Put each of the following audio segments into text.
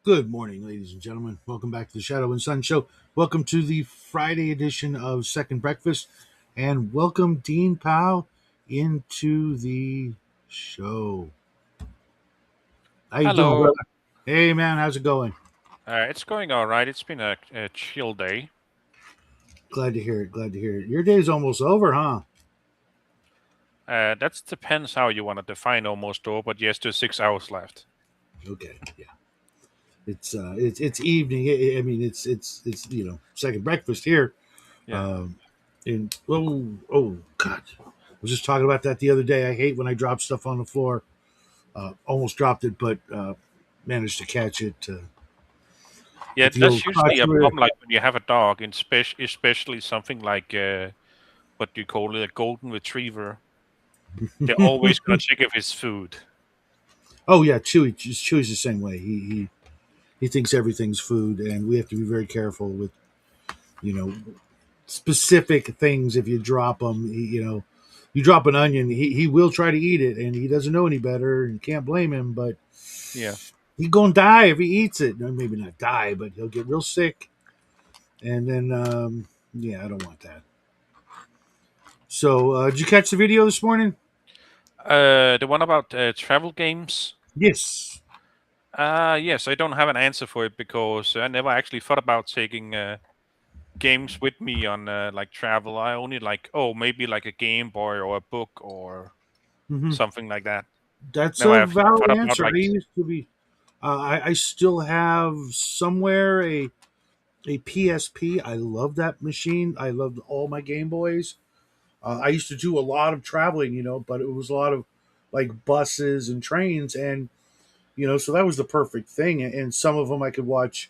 Good morning, ladies and gentlemen. Welcome back to the Shadow and Sun Show. Welcome to the Friday edition of Second Breakfast, and welcome Dean Powell into the show. How you doing, Hello. brother? Hey, man, how's it going? It's going all right. It's been a chill day. Glad to hear it. Glad to hear it. Your day's almost over, huh? That depends how you want to define almost over, but yes, there's 6 hours left. Okay, yeah. It's evening. I mean, it's second breakfast here. Yeah. Um, and oh God, I was just talking about that the other day. I hate when I drop stuff on the floor. Almost dropped it, but managed to catch it Yeah, with the old that's crotch. usually a problem like when you have a dog, and especially something like what do you call it, a golden retriever. They're always going to check if it's food. Oh yeah, Chewy's the same way. He thinks everything's food, and we have to be very careful with you know specific things. If you drop them, you drop an onion, he will try to eat it, and he doesn't know any better, and can't blame him. But Yeah. he's gonna die if he eats it. No, maybe not die, but he'll get real sick, and then yeah, I don't want that. So, did you catch the video this morning? The one about travel games. Yes. Yes, I don't have an answer for it because I never actually thought about taking games with me on like travel. I only like maybe like a Game Boy or a book or Hmm. something like that. That's Never a have valid thought about answer. like I used to be. I still have somewhere a PSP. I love that machine. I loved all my Game Boys. I used to do a lot of traveling, but it was a lot of like buses and trains, and so that was the perfect thing. And some of them I could watch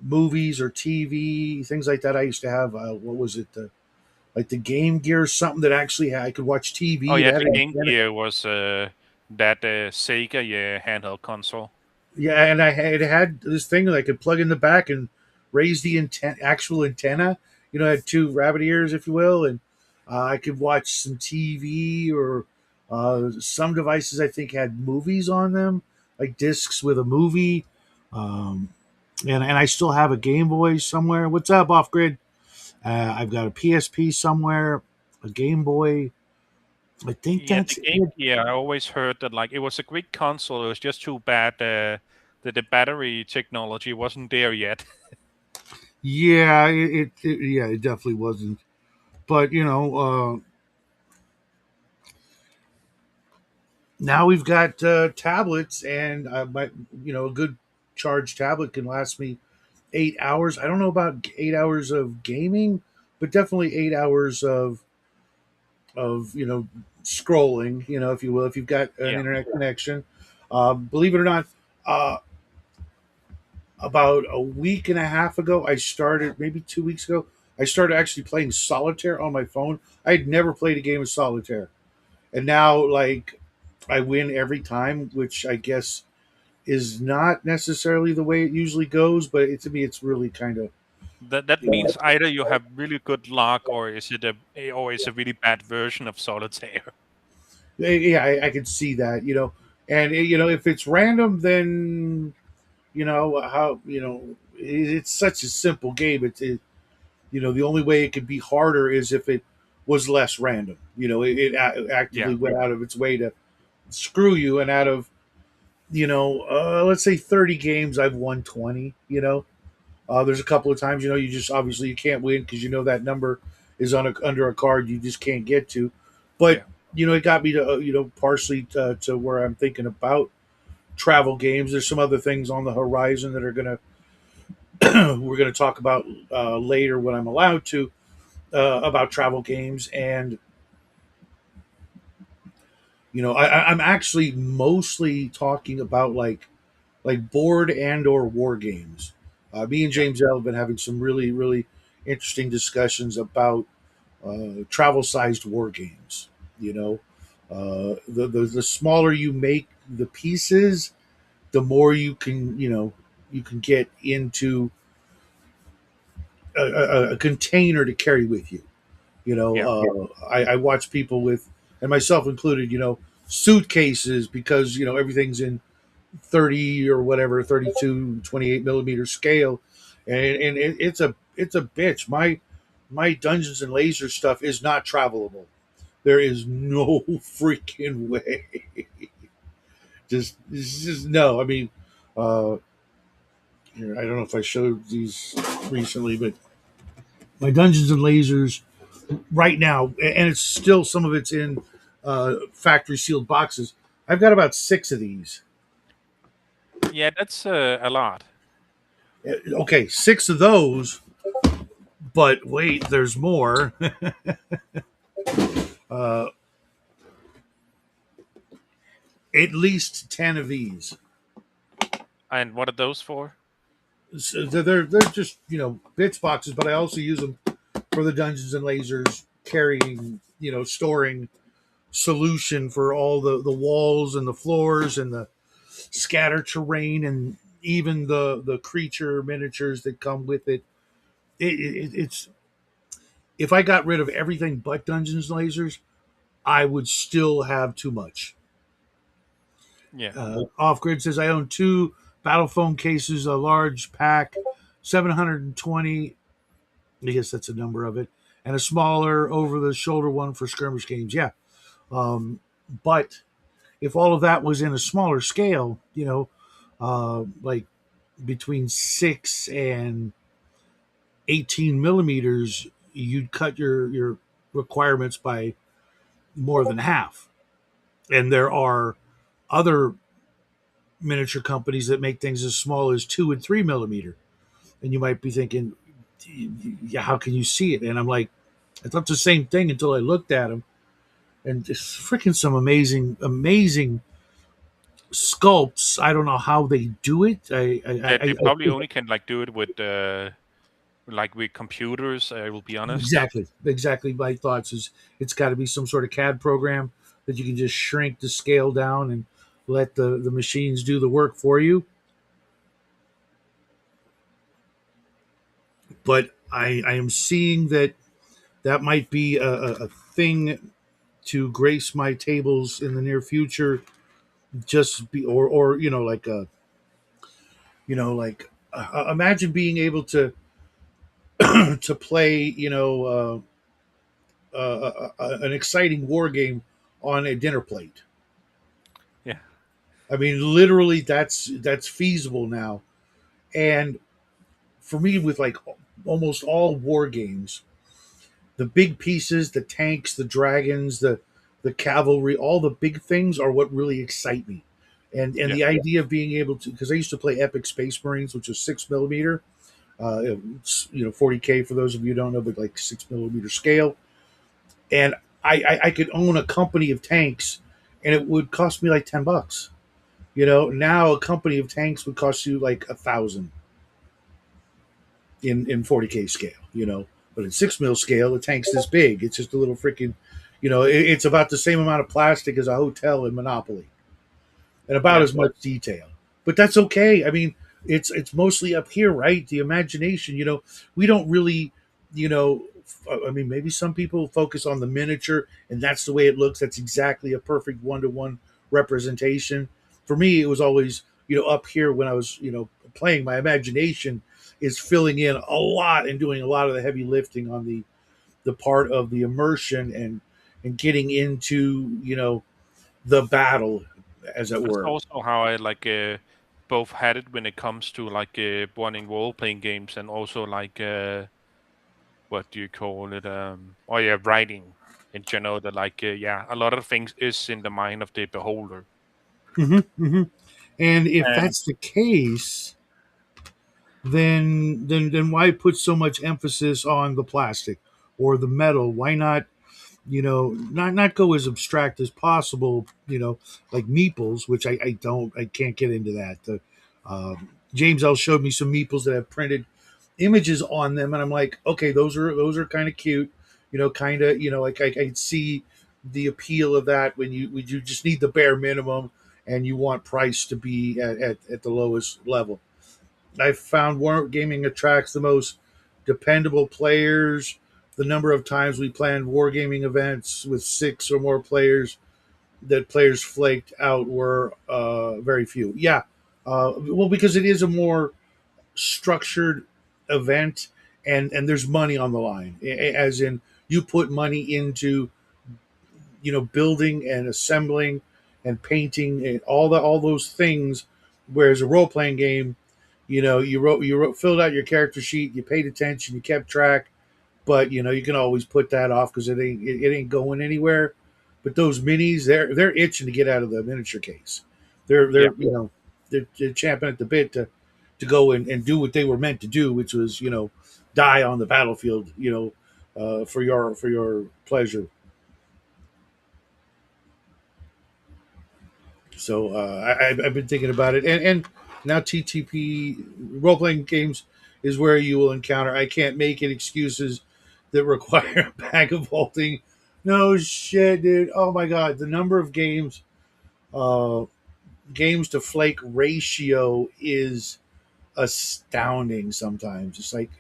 movies or TV, things like that. I used to have what was it, like the Game Gear, something that actually I could watch oh TV. yeah, That the had Game Gear was that Sega handheld console. Yeah, and it had this thing that I could plug in the back and raise the actual antenna. It had two rabbit ears, if you will, and I could watch some TV or some devices. I think had movies on them, like discs with a movie. Um, and I still have a Game Boy somewhere. What's up, off grid? I've got a PSP somewhere, a Game Boy. I think Yeah, the that's Game it. Gear. I always heard that like it was a great console. It was just too bad that the battery technology wasn't there yet. Yeah, yeah, it definitely wasn't. But now we've got tablets, and a good charged tablet can last me 8 hours. I don't know about 8 hours of gaming, but definitely 8 hours of scrolling. If you will, if you've got an Yeah. internet connection. Believe it or not, uh, about a week and a half ago, I started, maybe 2 weeks ago, I started actually playing solitaire on my phone. I had never played a game of solitaire, and now like I win every time, which I guess is not necessarily the way it usually goes, but to me, it's really kind of. That means either you have really good luck or is a really bad version of solitaire. Yeah, I can see that, and if it's random, then how it's such a simple game. The only way it could be harder is if it was less random. It Yeah. actively went out of its way to screw you, and out of let's say 30 games, I've won 20. There's a couple of times, you just obviously you can't win because that number is under a card you just can't get to. But Yeah. it got me to partially to where I'm thinking about travel games. There's some other things on the horizon that are gonna we're gonna talk about later when I'm allowed to about travel games, and I'm actually mostly talking about like board and or war games. Me and Yeah. James L have been having some really really interesting discussions about travel sized war games. The smaller you make the pieces, the more you can get into a container to carry with you. Yeah. I watch people with, and myself included, suitcases because everything's in 30 or whatever, 32, 28 millimeter scale, and it's a bitch. My Dungeons and Laser stuff is not travelable. There is no freaking way. Just no. I mean, uh, here, I don't know if I showed these recently, but my Dungeons and Lasers right now, and it's still some of it's in factory sealed boxes. I've got about six of these. Yeah, that's a lot. Okay, six of those, but wait, there's more. uh, at least 10 of these. And what are those for? So they're just bits boxes, but I also use them for the Dungeons and Lasers carrying, storing solution for all the walls and the floors and the scatter terrain and even the creature miniatures that come with it. It's if I got rid of everything but Dungeons and Lasers, I would still have too much. Yeah. Off Grid says I own two battle phone cases, a large pack, 720. I guess that's a number of it, and a smaller over the shoulder one for skirmish games. Yeah, but if all of that was in a smaller scale, like between 6 and 18 millimeters, you'd cut your requirements by more than half. And there are other miniature companies that make things as small as 2 and 3 millimeter. And you might be thinking, yeah, how can you see it? And I'm like, I thought the same thing until I looked at them, and just freaking some amazing sculpts. I don't know how they do it. Yeah, they I probably only can like do it with like with computers, I will be honest. exactly. My thoughts is it's got to be some sort of CAD program that you can just shrink the scale down and let the machines do the work for you. But I am seeing that that might be a thing to grace my tables in the near future. Just be or like a imagine being able to to play an exciting war game on a dinner plate. Yeah. I mean, literally, that's feasible now. And for me, with like almost all war games, the big pieces, the tanks, the dragons, the cavalry, all the big things are what really excite me. And Yeah. the idea of being able to, because I used to play Epic Space Marines, which was 6 millimeter, it's, 40K for those of you who don't know, but like 6 millimeter scale, and I could own a company of tanks, and it would cost me like $10. Now a company of tanks would cost you like 1,000 in 40K scale. But in 6 mil scale, the tank's this big. It's just a little freaking, it's about the same amount of plastic as a hotel in Monopoly, and about Yeah. as much detail. But that's okay. I mean, it's mostly up here, right? The imagination. We don't really, you know. I mean, maybe some people focus on the miniature, and that's the way it looks. That's exactly a perfect one-to-one representation. For me, it was always up here when I was playing. My imagination is filling in a lot and doing a lot of the heavy lifting on the part of the immersion and getting into the battle, as it That's were. also how I like both had it when it comes to like wanting role playing games and also like what do you call it? Oh yeah, writing in general. That like yeah, a lot of things is in the mind of the beholder. Hmm. And if And that's the case, then why put so much emphasis on the plastic or the metal? Why not not go as abstract as possible? Like meeples, which I can't get into that. James L showed me some meeples that have printed images on them, and I'm like, okay, those are kind of cute. Kind of like I can see the appeal of that when you just need the bare minimum and you want price to be at the lowest level. I've found wargaming attracts the most dependable players. The number of times we planned wargaming events with six or more players that players flaked out were very few. Yeah, well, because it is a more structured event, and there's money on the line, as in you put money into building and assembling and painting and all those things. Whereas a role playing game, you wrote filled out your character sheet, you paid attention, you kept track, but you can always put that off because it ain't going anywhere. But those minis, they're itching to get out of the miniature case. They're Yeah. they're you know they're champing at the bit to go and do what they were meant to do, which was die on the battlefield, for your pleasure. So I've been thinking about it, and now TTP role playing games is where you will encounter. I can't make it excuses that require a bag of holding. No shit, dude. Oh my god, the number of uh, games to flake ratio is astounding. Sometimes it's like,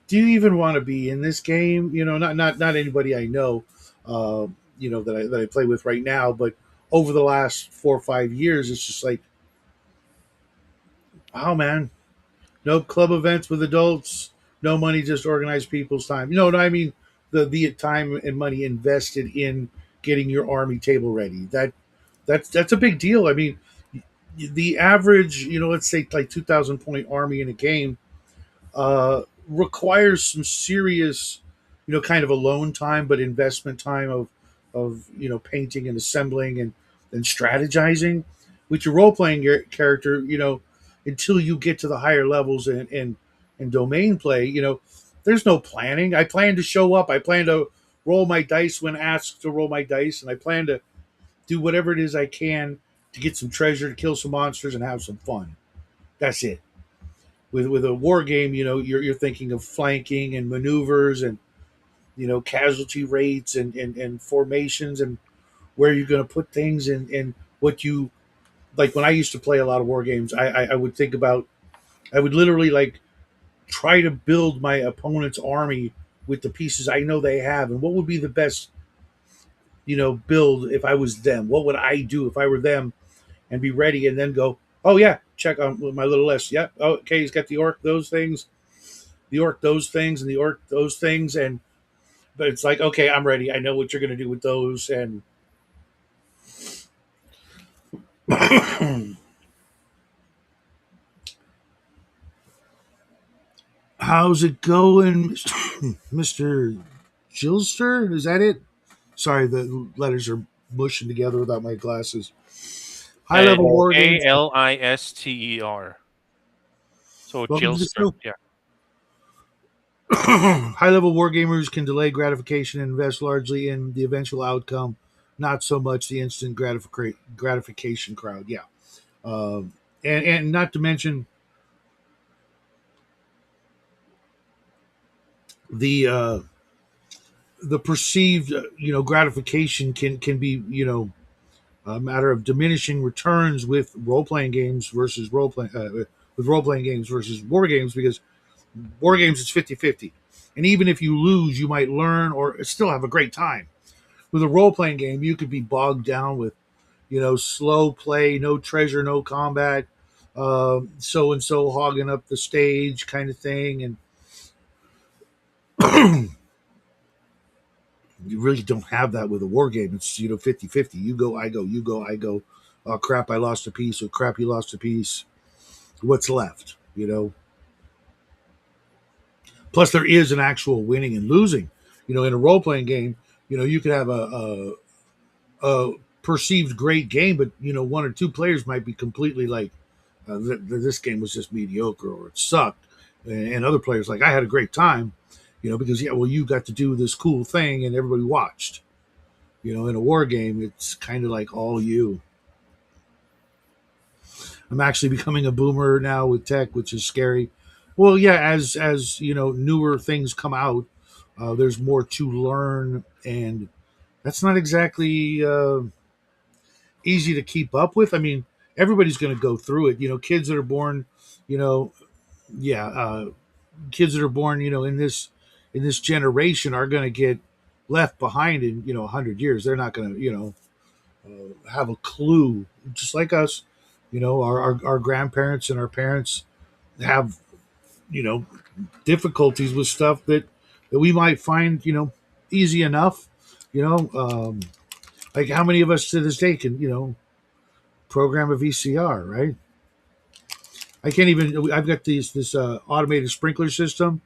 do you even want to be in this game? Not anybody I know, uh, that I play with right now, but over the last 4 or 5 years, it's just like, wow, man. No club events with adults. No money, just organized people's time. No, I mean the time and money invested in getting your army table ready. That's a big deal. I mean, the average, let's say like 2,000 point army in a game requires some serious, kind of alone time, but investment time of painting and assembling and strategizing. With your role playing character, until you get to the higher levels and domain play, there's no planning. I plan to show up. I plan to roll my dice when asked to roll my dice, and I plan to do whatever it is I can to get some treasure, to kill some monsters, and have some fun. That's it. With a war game, you're thinking of flanking and maneuvers and casualty rates and formations and where you're going to put things and what you like. When I used to play a lot of war games, I would think about, I would literally like try to build my opponent's army with the pieces I know they have, and what would be the best build if I was them. What would I do if I were them, and be ready, and then go, oh yeah, check on my little list. Yeah, oh, okay, he's got the orc those things, the orc those things, and the orc those things, and but it's like, okay, I'm ready. I know what you're going to do with those. And how's it going, Mr. Gilster? Is that it? Sorry, the letters are mushing together without my glasses. High Uh, level war games. Alister. So Welcome to the Jillster. show. Yeah. High level war gamers can delay gratification and invest largely in the eventual outcome, not so much the instant gratification crowd. Yeah. And not to mention the perceived gratification can be a matter of diminishing returns with role playing games versus role playing games versus war games, because war games it's 50-50, and even if you lose you might learn or still have a great time. With a role playing game you could be bogged down with slow play, no treasure, no combat, so and so hogging up the stage kind of thing, and you really don't have that with a war game. It's 50-50. You go, I go, you go, I go. Oh crap, I lost a piece. Or crap, you lost a piece. What's left? Plus there is an actual winning and losing. In a role playing game, you could have a perceived great game, but one or two players might be completely like, this game was just mediocre or it sucked, and other players like, I had a great time, because yeah, well, you got to do this cool thing and everybody watched. In a war game, it's kind of like all you. I'm actually becoming a boomer now with tech, which is scary. Well, yeah, as newer things come out, there's more to learn, and that's not exactly easy to keep up with. I mean, everybody's going to go through it. Kids that are born, you know, yeah, kids that are born, in this generation are going to get left behind in 100 years. They're not going to, have a clue, just like us. Our grandparents and our parents have you know difficulties with stuff that we might find easy enough. You know, like how many of us to this day can program a VCR, right? I can't even. I've got this automated sprinkler system,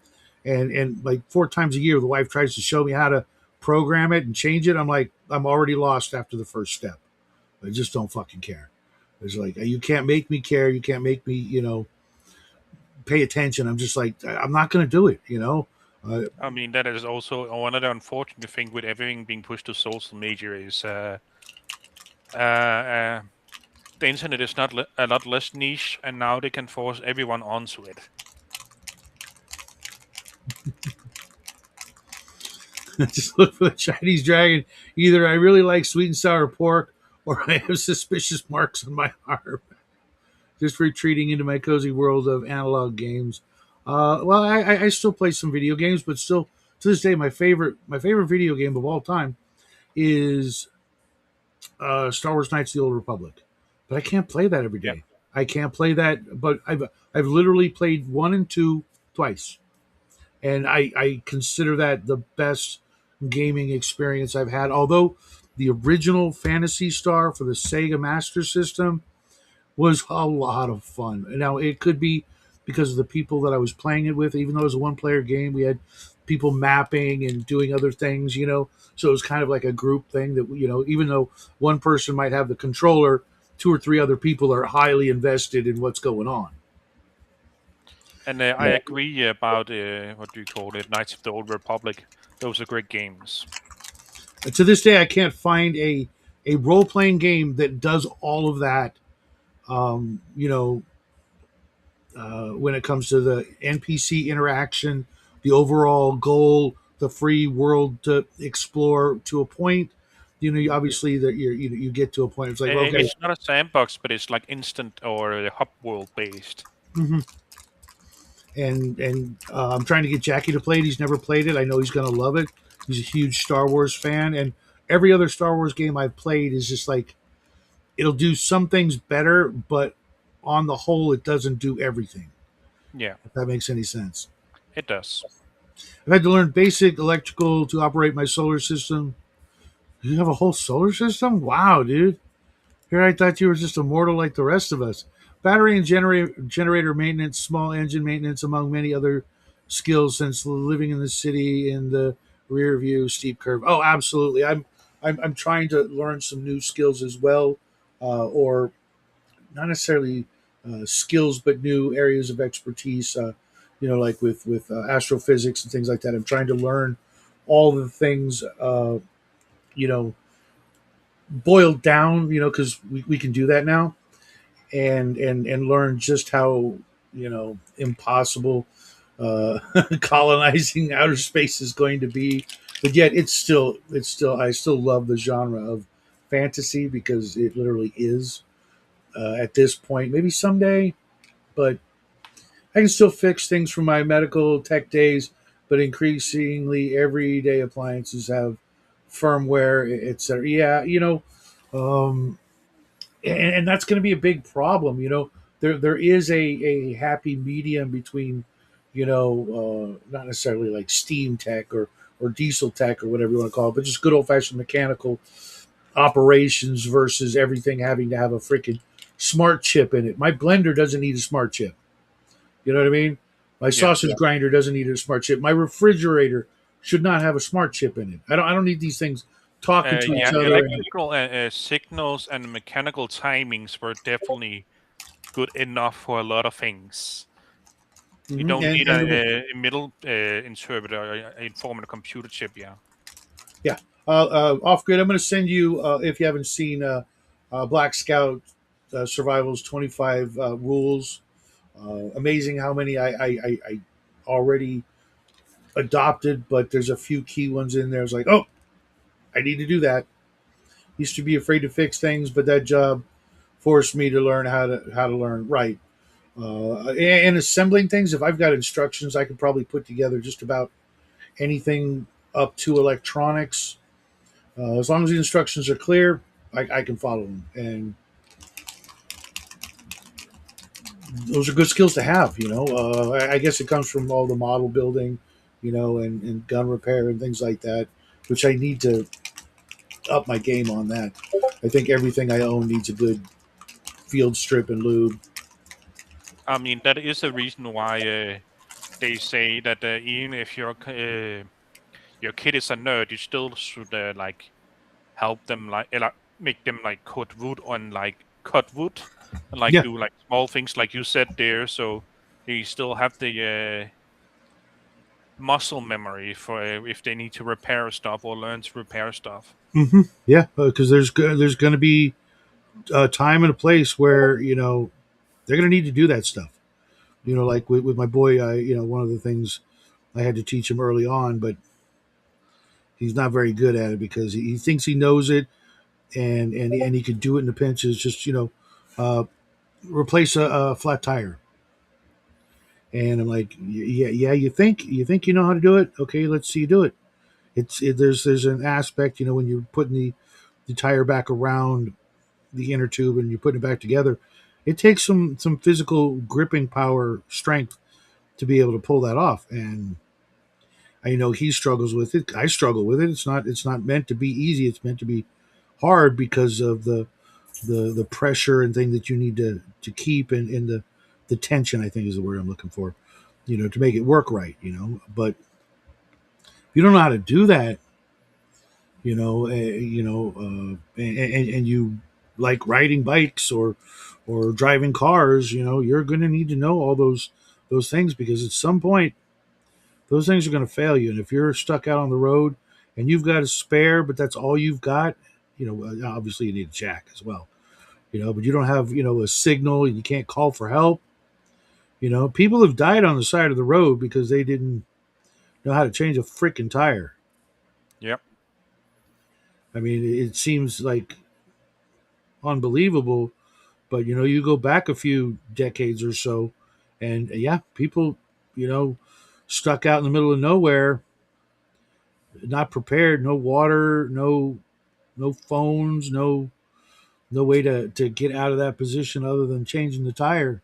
and like 4 times a year, the wife tries to show me how to program it and change it. I'm like, I'm already lost after the first step. I just don't fucking care. It's like you can't make me care. You can't make me pay attention. I'm just like I'm not going to do it. Uh, I mean, that is also another unfortunate thing with everything being pushed to social media is uh, the internet is not a lot less niche, and now they can force everyone onto it. just look for the Chinese dragon. Either I really like sweet and sour pork, or I have suspicious marks on my arm. Just retreating into my cozy world of analog games. Well, I still play some video games, but still to this day, my favorite video game of all time is Star Wars Knights of the Old Republic. But I can't play that every Yeah. day. I can't play that, but I've literally played 1 and 2 twice, and I consider that the best gaming experience I've had. Although the original Fantasy Star for the Sega Master System was a lot of fun. Now it could be because of the people that I was playing it with. Even though it was a one-player game, we had people mapping and doing other things. So it was kind of like a group thing that even though one person might have the controller, 2 or 3 other people are highly invested in what's going on. And I agree about what do you call it, Knights of the Old Republic. Those are great games. And to this day, I can't find a role-playing game that does all of that. Um, you know, when it comes to the NPC interaction, the overall goal, the free world to explore to a point. Obviously that you get to a point. It's like okay, It's not a sandbox, but it's like instant or hub world based. hmm and I'm trying to get Jackie to play it. He's never played it. I know he's going to love it. He's a huge Star Wars fan, and every other Star Wars game I've played is just like it'll do some things better, but on the whole, it doesn't do everything. Yeah, If that makes any sense. it does. I've had to learn basic electrical to operate my solar system. You have a whole solar system? Wow, dude. Here I thought you were just immortal like the rest of us. Battery and generator maintenance, small engine maintenance, among many other skills since living in the city in the rear view steep curve. Oh, absolutely. I'm trying to learn some new skills as well, or not necessarily skills, but new areas of expertise. Like with astrophysics and things like that. I'm trying to learn all the things. You know, boiled down. Because we can do that now, and learn just how impossible colonizing outer space is going to be. But yet, it's still I still love the genre of fantasy because it literally is at this point. Maybe someday, but I can still fix things from my medical tech days. But increasingly, everyday appliances have firmware, etc. Yeah, um, and that's going to be a big problem. There is a happy medium between, not necessarily like steam tech or diesel tech or whatever you want to call it, but just good old fashioned mechanical operations versus everything having to have a freaking smart chip in it. My blender doesn't need a smart chip. You know what I mean? My Yeah. sausage grinder doesn't need a smart chip. My refrigerator should not have a smart chip in it. I don't need these things talking to each Yeah, other. electrical signals and mechanical timings were definitely good enough for a lot of things. You Mhm. don't and need and a middle interpreter, a form of a computer chip. Yeah. Yeah. Off grid, I'm going to send you, if you haven't seen Black Scout Survival's 25 rules. Amazing how many I already adopted, but there's a few key ones in there. It's like, oh, I need to do that. Used to be afraid to fix things, but that job forced me to learn how to learn right. And assembling things, if I've got instructions, I could probably put together just about anything up to electronics. As long as the instructions are clear, I can follow them, and those are good skills to have. I guess it comes from all the model building, and gun repair and things like that, which I need to up my game on that. I think everything I own needs a good field strip and lube. I mean, that is a reason why they say that even if your kid is a nerd, you still should like help them make them like cut wood and like Yeah. do like small things like you said there, so they still have the muscle memory for if they need to repair stuff or learn to repair stuff. Yeah, because there's going to be a time and a place where they're going to need to do that stuff. Like with my boy, one of the things I had to teach him early on, but he's not very good at it because he thinks he knows it, and he could do it in the pinches. Just uh, replace a flat tire. And I'm like, yeah, yeah. You think you know how to do it? Okay, let's see you do it. There's an aspect, when you're putting the tire back around the inner tube and you're putting it back together. It takes some physical gripping power, strength to be able to pull that off. And I know he struggles with it. I struggle with it. It's not meant to be easy. It's meant to be hard because of the pressure and thing that you need to keep, and the tension, I think, is the word I'm looking for. To make it work right. But if you don't know how to do that, and you like riding bikes or driving cars, you're going to need to know all those things, because at some point those things are going to fail you. And if you're stuck out on the road and you've got a spare, but that's all you've got, obviously you need a jack as well. But you don't have a signal and you can't call for help. People have died on the side of the road because they didn't know how to change a freaking tire. Yep. I mean, it seems like unbelievable. But you go back a few decades or so, and yeah, people, you know, stuck out in the middle of nowhere, not prepared, no water, no phones, no way to get out of that position other than changing the tire.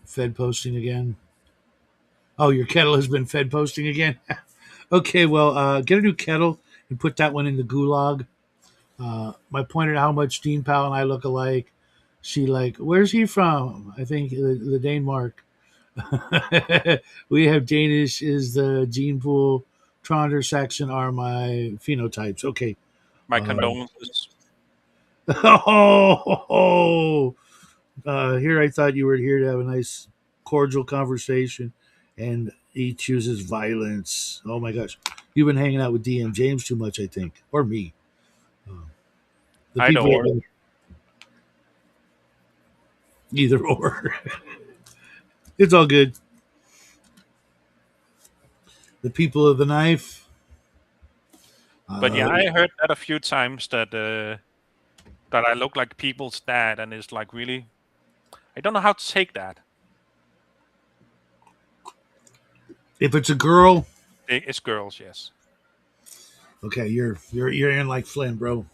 Fed posting again. Oh, your kettle has been fed posting again. Okay, well, get a new kettle and put that one in the gulag. My point at how much Dean Powell and I look alike. She like, where's he from? I think the Denmark. We have Danish is the gene pool. Tronder Saxon are my phenotypes. Okay. My Um, condolences. oh, here I thought you were here to have a nice, cordial conversation, and he chooses violence. Oh my gosh, you've been hanging out with DM James too much, I think, or me. Uh, the Either people, or. either or, it's all good. The people of the knife. But yeah, Uh, I heard that a few times that I look like people's dad, and it's like really, I don't know how to take that. if it's a girl, It's girls, yes. okay, you're in like Flynn, bro.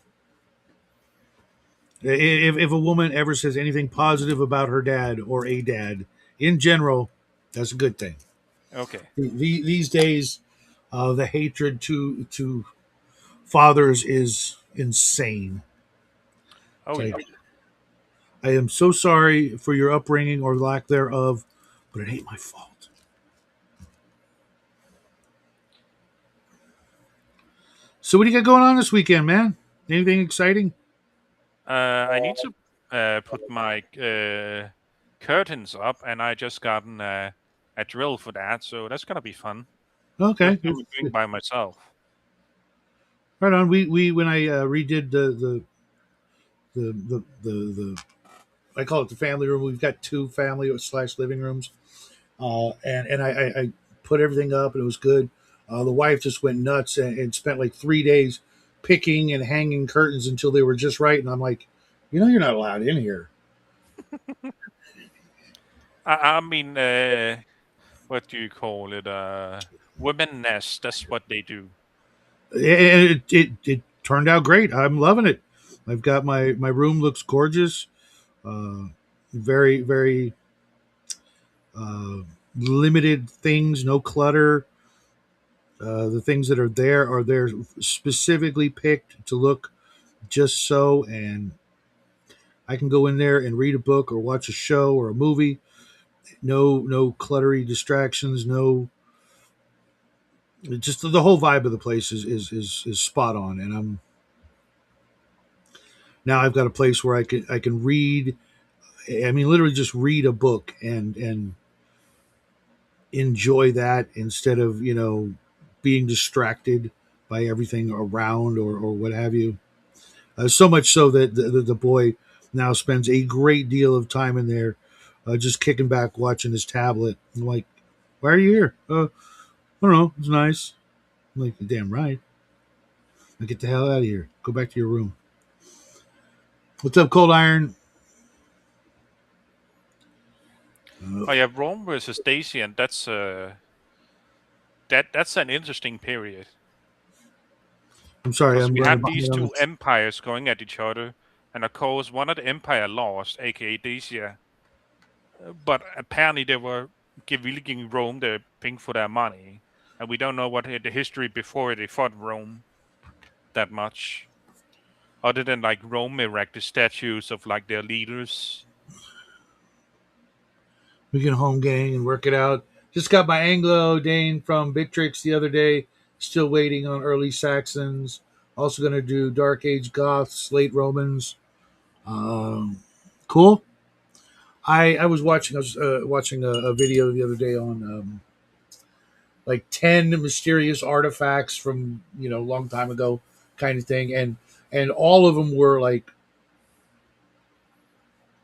If a woman ever says anything positive about her dad or a dad in general, that's a good thing. Okay. These days, the hatred to fathers is insane. It's Oh like, yeah. I am so sorry for your upbringing or lack thereof, but it ain't my fault. So, what do you got going on this weekend, man? Anything exciting? I need to put my curtains up, and I just gotten a drill for that, so that's gonna be fun. Okay, Something I'm doing by myself. right on. We when I redid the I call it the family room. We've got two family slash living rooms, and I put everything up, and it was good. The wife just went nuts and spent like 3 days picking and hanging curtains until they were just right. And I'm like, you're not allowed in here. I mean, what do you call it? Women nest. That's what they do. It turned out great. I'm loving it. I've got my room looks gorgeous. Uh, very very uh, limited things, no clutter. The things that are there specifically picked to look just so, and I can go in there and read a book or watch a show or a movie. No cluttery distractions. No, just the whole vibe of the place is spot on. And I'm now I've got a place where I can read. I mean, literally just read a book and enjoy that instead of being distracted by everything around or what have you. So much so that the boy now spends a great deal of time in there, just kicking back, watching his tablet. I'm like, why are you here? I don't know. It's nice. I'm like, damn right. Now get the hell out of here. Go back to your room. What's up, Cold Iron? Oh yeah, Rome versus Daisy, and that's an interesting period I'm sorry, because I'm we running had these behind on two this. empires going at each other, and of course one of the empire lost, aka Dacia. But apparently they were really giving Rome the pink for their money, and we don't know what the history before they fought Rome that much, other than like Rome erected statues of like their leaders. We can home gang and work it out. Just got my Anglo Dane from Bitrix the other day. Still waiting on early Saxons. Also going to do Dark Age Goths, late Romans. Um, cool. I was watching a video the other day on like 10 mysterious artifacts from a long time ago, kind of thing, and all of them were like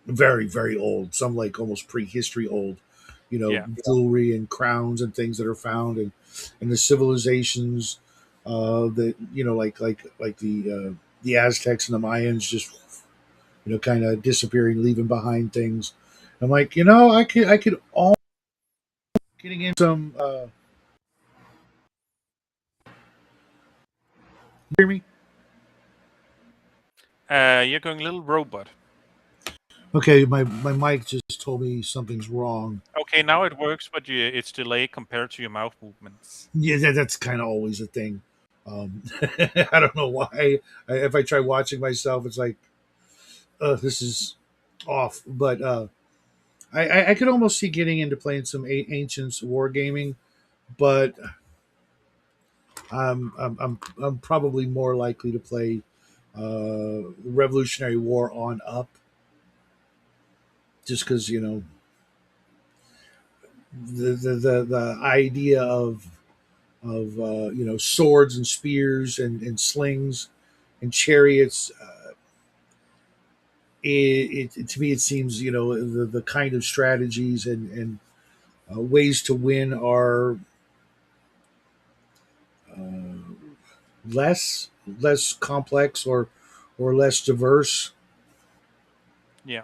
very very old. Some like almost prehistory old. Yeah, Jewelry and crowns and things that are found, and the civilizations that like the Aztecs and the Mayans just kind of disappearing, leaving behind things. I'm like, I could all getting in some. Hear me? you're going little robot. Okay, my mic just told me something's wrong. Okay, now it works, but it's delayed compared to your mouth movements. Yeah, that's kind of always a thing. I don't know why. If I try watching myself, it's like, this is off. But I could almost see getting into playing some ancients wargaming, but I'm probably more likely to play Revolutionary War on up, just because the idea of swords and spears and slings and chariots. To me, it seems the kind of strategies and ways to win are uh, less complex or less diverse. Yeah,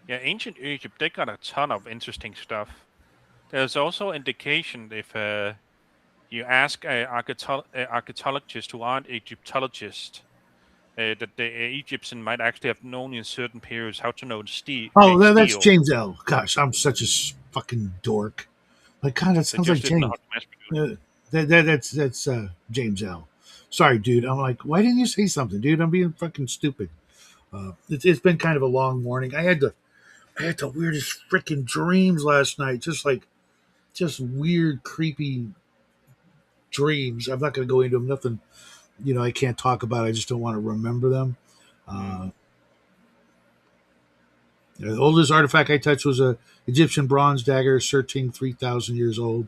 yeah. Ancient Egypt, they got a ton of interesting stuff. There's also indication if you ask archaeologists who aren't Egyptologists, that the Egyptian might actually have known in certain periods how to know the Oh, make that's steel. James L. Gosh, I'm such a fucking dork. Like, God, that They sounds like just didn't know how James. to mass produce. That's James L. Sorry, dude. I'm like, why didn't you say something, dude? I'm being fucking stupid. It's been kind of a long morning. I had the weirdest freaking dreams last night. Just weird, creepy dreams. I'm not going to go into them. Nothing, I can't talk about. I just don't want to remember them. Mm. Uh, the oldest artifact I touched was a Egyptian bronze dagger, searching 3,000 years old.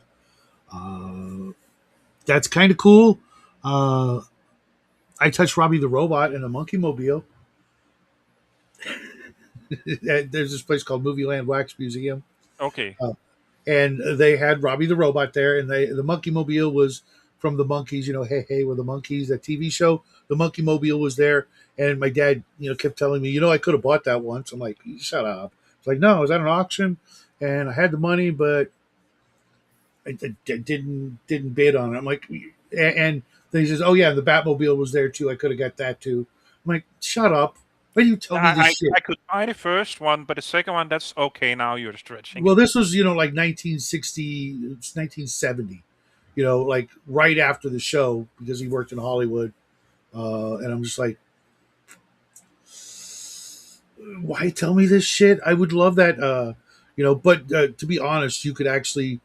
Uh, that's kind of cool. Uh, I touched Robbie the Robot in a monkey mobile. There's this place called Movie Land Wax Museum, Okay. uh, and they had Robbie the Robot there, and the monkey mobile was from the monkeys. Hey hey, with the monkeys, that TV show. The monkey mobile was there, and my dad, kept telling me, I could have bought that once. I'm like, shut up. It's like, no, it was at an auction, and I had the money, but I didn't bid on it. I'm like, and Then he says, "Oh yeah, the Batmobile was there too. I could have got that too." I'm like, "Shut up! Why do you tell me this I shit?" could buy the first one, but the second one, that's okay. Now you're stretching Well, it. this was like 1960, it's 1970. Like right after the show because he worked in Hollywood, and I'm just like, why tell me this shit? I would love that. But to be honest, you could actually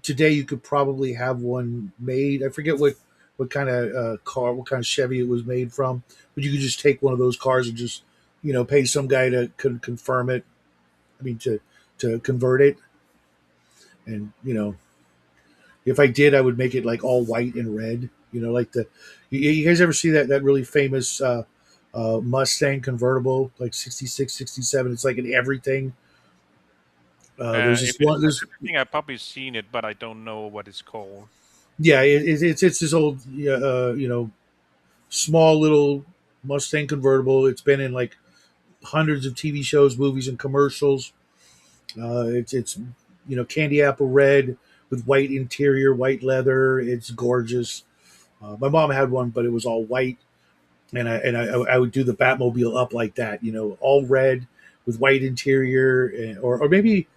today you could probably have one made. I forget what kind of car, what kind of Chevy it was made from, but you could just take one of those cars and just pay some guy to confirm it. I mean to convert it, and if I did, I would make it like all white and red. Like you guys ever see that really famous Mustang convertible, like 66, 67? It's like in everything. There's If this it one. is There's everything, I've probably seen it, but I don't know what it's called. Yeah, it's this old small little Mustang convertible. It's been in like hundreds of TV shows, movies, and commercials. It's candy apple red with white interior, white leather. It's gorgeous. My mom had one, but it was all white, and I would do the Batmobile up like that, all red with white interior, or maybe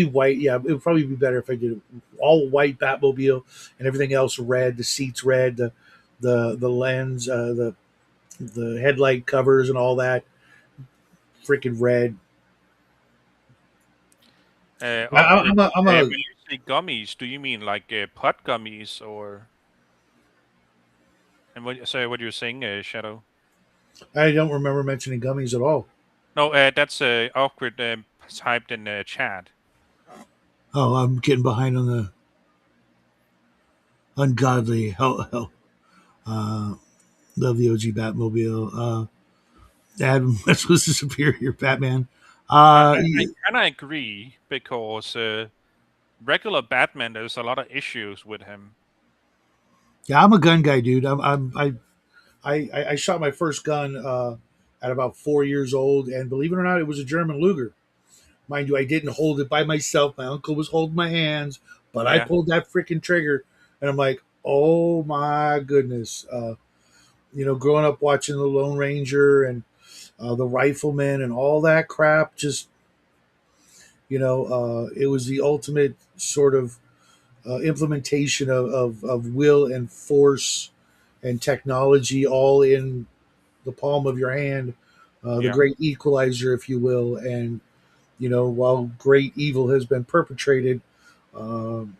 white. Yeah, it would probably be better if I did all white Batmobile and everything else red. The seats red, the lens, the headlight covers and all that freaking red. Upgrade. I'm a When you say gummies, do you mean like pot gummies or? And what? Sorry, what you're saying, Shadow? I don't remember mentioning gummies at all. No, that's awkward typed in chat. Oh, I'm getting behind on the ungodly. Hell. Uh, love the OG Batmobile. Adam, that was the superior Batman. I kind of agree because regular Batman, there's a lot of issues with him. Yeah, I'm a gun guy, dude. I shot my first gun at about 4 years old, and believe it or not, it was a German Luger. Mind you, I didn't hold it by myself. My uncle was holding my hands, but I Yeah, pulled that freaking trigger, and I'm like, oh my goodness. Growing up watching the Lone Ranger and the Rifleman and all that crap, just it was the ultimate sort of implementation of will and force and technology all in the palm of your hand, the yeah, great equalizer, if you will. And while great evil has been perpetrated, um,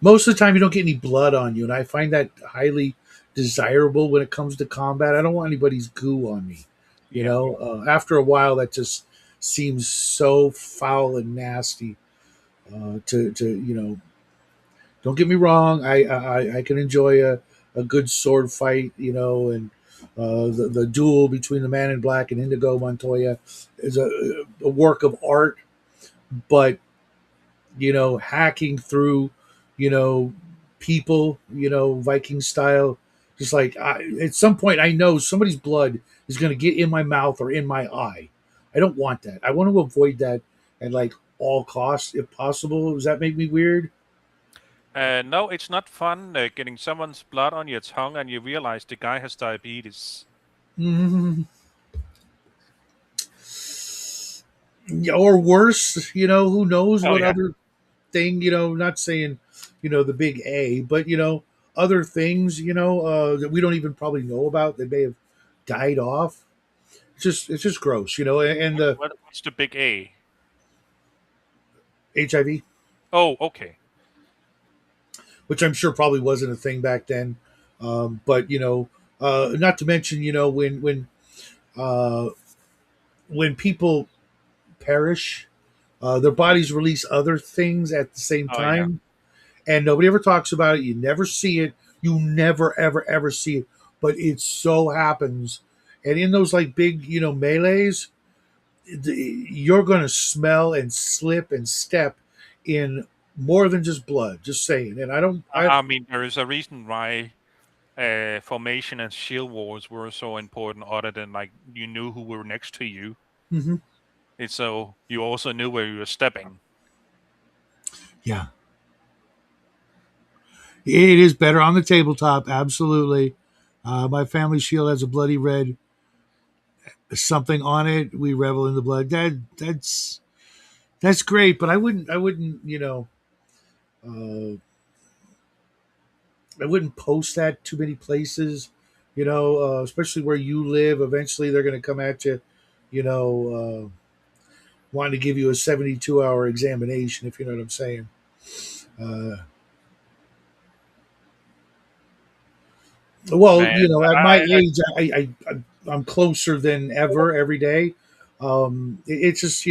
most of the time you don't get any blood on you, and I find that highly desirable when it comes to combat. I don't want anybody's goo on me. yeah. After a while, that just seems so foul and nasty. To don't get me wrong, I can enjoy a good sword fight, and the duel between the Man in Black and Indigo Montoya is a work of art, but hacking through, you know, people, Viking style. Just like at some point, I know somebody's blood is going to get in my mouth or in my eye. I don't want that. I want to avoid that at like all costs, if possible. Does that make me weird? No, it's not fun getting someone's blood on your tongue and you realize the guy has diabetes. Mm, yeah, or worse, who knows Oh what yeah, other thing, not saying, the big A, but, other things, that we don't even probably know about that may have died off. It's just gross, and the what's the big A? HIV, Oh, okay. which I'm sure probably wasn't a thing back then. But not to mention, uh, when people perish, their bodies release other things at the same Oh yeah. time, and nobody ever talks about it. You never see it. You never, ever, ever see it. But it so happens, and in those like big, melees, you're going to smell and slip and step in more than just blood. Just saying. And I don't. I mean, there is a reason why formation and shield wars were so important, other than like you knew who were next to you. Mhm. It's so you also knew where you were stepping. Yeah, It is better on the tabletop, absolutely. My family shield has a bloody red something on it. We revel in the blood. That's great, but I wouldn't, uh, I wouldn't post that too many places, especially where you live. Eventually, they're going to come at you, you know, wanting to give you a 72-hour examination, if you know what I'm saying. Uh, well, Man, at my I age, I'm closer than ever every day. It's just,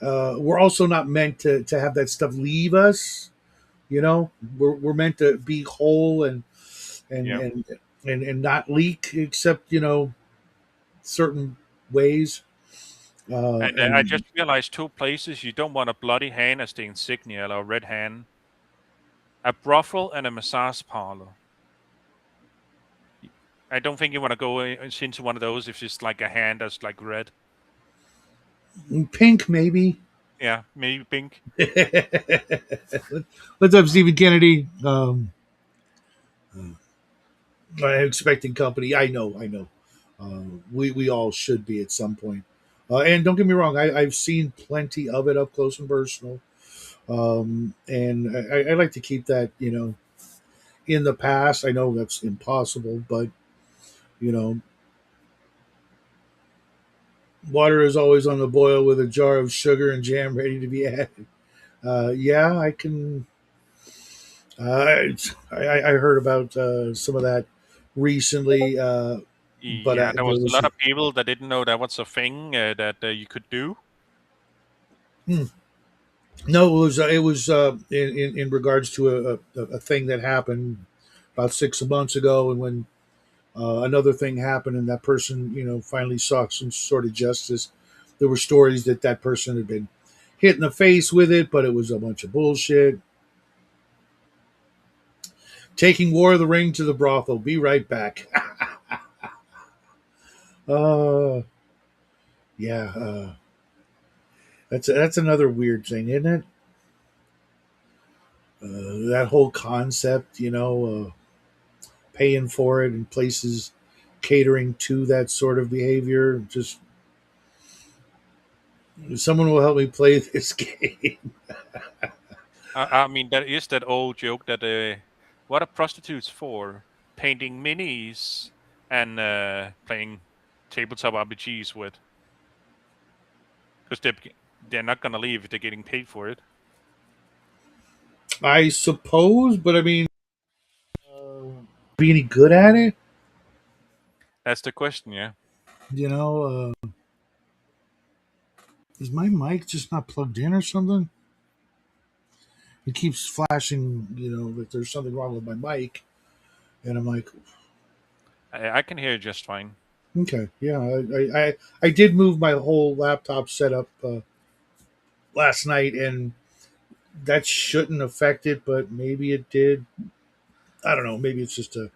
we're also not meant to have that stuff leave us. We're meant to be whole and yeah. and and not leak, except certain ways. And I just And realized two places you don't want a bloody hand as the insignia or red hand: a brothel and a massage parlor. I don't think you want to go into one of those if it's like a hand that's like red. pink, maybe. Yeah, maybe pink. What's up, Stephen Kennedy? Expecting company. I know. We all should be at some point. And don't get me wrong, I've seen plenty of it up close and personal. And I like to keep that, in the past. I know that's impossible, but you know, water is always on the boil with a jar of sugar and jam ready to be added. Yeah, I can. I heard about some of that recently, but Yeah, there there was a was. lot of people that didn't know that was a thing that you could do. Hmm, no, it was in regards to a thing that happened about 6 months ago, and when another thing happened, and that person finally saw some sort of justice. There were stories that that person had been hit in the face with it, but it was a bunch of bullshit. Taking War of the Ring to the brothel. Be right back. uh, yeah, that's another weird thing, isn't it? That whole concept, paying for it and places catering to that sort of behavior. Just someone will help me play this game. I mean, that is that old joke that what are prostitutes for? Painting minis and playing tabletop RPGs with, because they're not gonna leave if they're getting paid for it. I suppose, but I mean, be any good at it? That's the question. Yeah. You know, is my mic just not plugged in or something? It keeps flashing, that there's something wrong with my mic, and I'm like, I can hear you just fine. okay, yeah, I did move my whole laptop setup last night, and that shouldn't affect it, but maybe it did. I don't know. Maybe it's just a.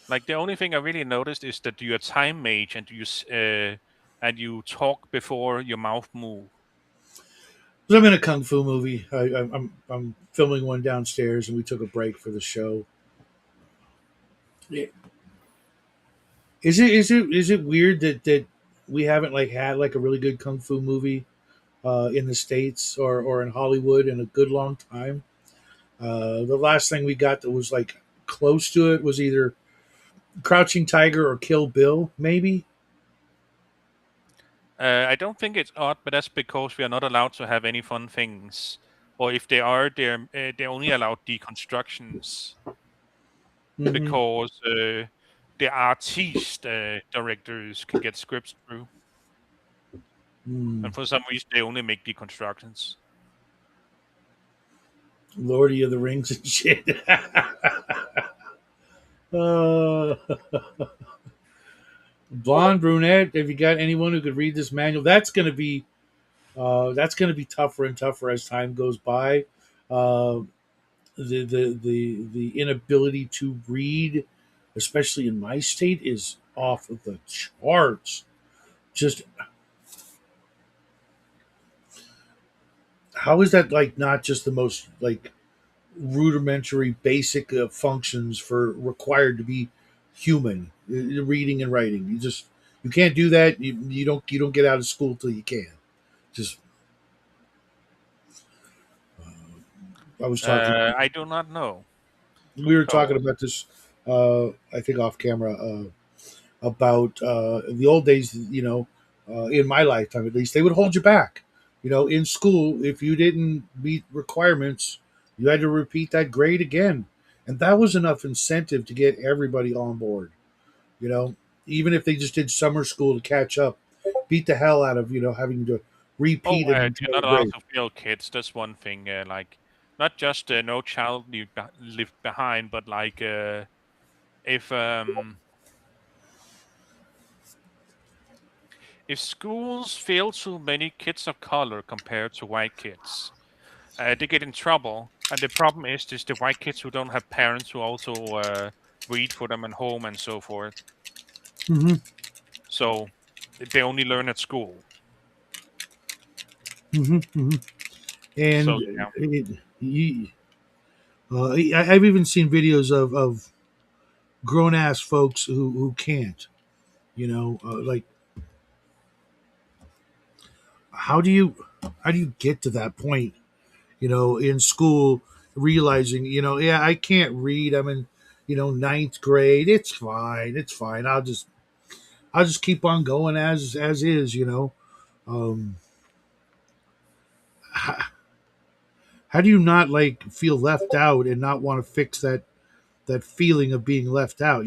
Like the only thing I really noticed is that you're a time mage and you talk before your mouth move. Because I'm in a kung fu movie. I'm filming one downstairs, and we took a break for the show. Yeah. Is it weird that we haven't like had like a really good kung fu movie in the states or in Hollywood in a good long time? The last thing we got that was like close to it was either Crouching Tiger or Kill Bill, maybe. I don't think it's odd, but that's because we are not allowed to have any fun things, or if they are, they're only allowed deconstructions Mm-hmm. because the artist directors can get scripts through, Mm. and for some reason they only make deconstructions. Lordy of the Rings and shit. uh, Blonde, brunette. Have you got anyone who could read this manual? That's going to be tougher and tougher as time goes by. Uh, the inability to read, especially in my state, is off of the charts. Just how is that like not just the most like rudimentary, basic functions for required to be human, reading and writing. You can't do that. You don't get out of school till you can. Just I was talking. I do not know We were talking because about this. I think off camera. About the old days, in my lifetime at least, they would hold you back. In school, if you didn't meet requirements, you had to repeat that grade again. And that was enough incentive to get everybody on board, you know, even if they just did summer school to catch up, beat the hell out of, having to repeat an you're entire not allowed grade. to fail kids. That's one thing. Like not just no child left behind, but like if if schools fail too many kids of color compared to white kids, they get in trouble. And the problem is just the white kids who don't have parents who also read for them at home and so forth. Hmm. So they only learn at school. Hmm. Hmm. So And yeah. I've even seen videos of grown ass folks who can't, like how do you how do you get to that point, in school, realizing, yeah, I can't read, I'm in, ninth grade, it's fine, I'll just keep on going as is, um how, how do you not like feel left out and not want to fix that feeling of being left out,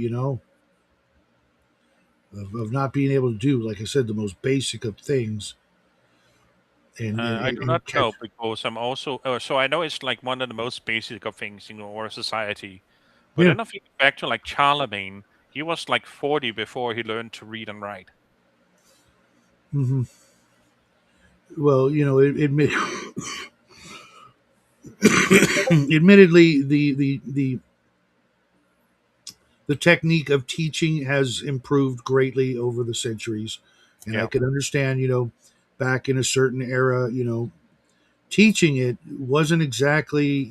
of not being able to do, like I said, the most basic of things, and and, I and do not and know catch. because I'm also so I know it's like one of the most basic of things in our society. But Yeah. then if you go back to like Charlemagne, he was like 40 before he learned to read and write. Hmm. Well, admittedly, the technique of teaching has improved greatly over the centuries, and I Yeah. could understand, back in a certain era, teaching it wasn't exactly,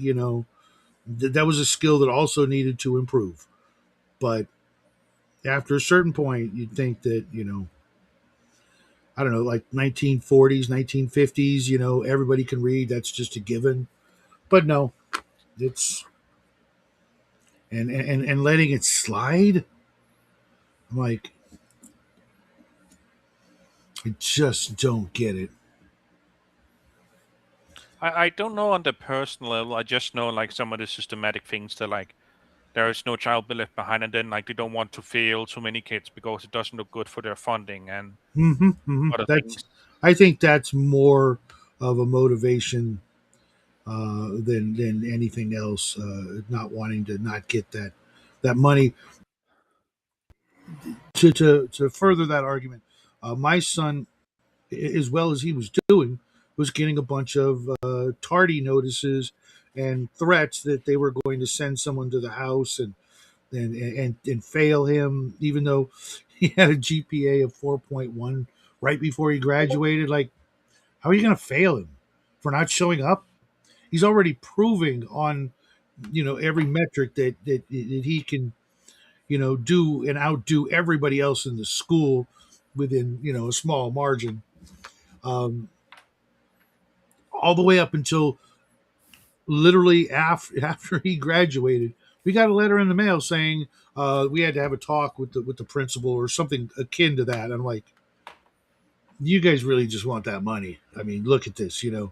that was a skill that also needed to improve. But after a certain point, you'd think that, I don't know, like 1940s, 1950s, everybody can read. That's just a given. But no, it's and letting it slide. I'm like, I just don't get it. I don't know on the personal level. I just know like some of the systematic things that like there is no child be left behind, and then like they don't want to fail too many kids because it doesn't look good for their funding and Hmm. Hmm. other That's, things. I think that's more of a motivation than anything else. Not wanting to not get that money. To further that argument, my son, as well as he was doing, was getting a bunch of tardy notices and threats that they were going to send someone to the house and fail him, even though he had a GPA of 4.1 right before he graduated. Like, how are you going to fail him for not showing up? He's already proving on, every metric that he can, do and outdo everybody else in the school within, a small margin. Um, all the way up until literally after he graduated, we got a letter in the mail saying we had to have a talk with the principal or something akin to that. I'm like, you guys really just want that money. I mean, look at this. Yeah.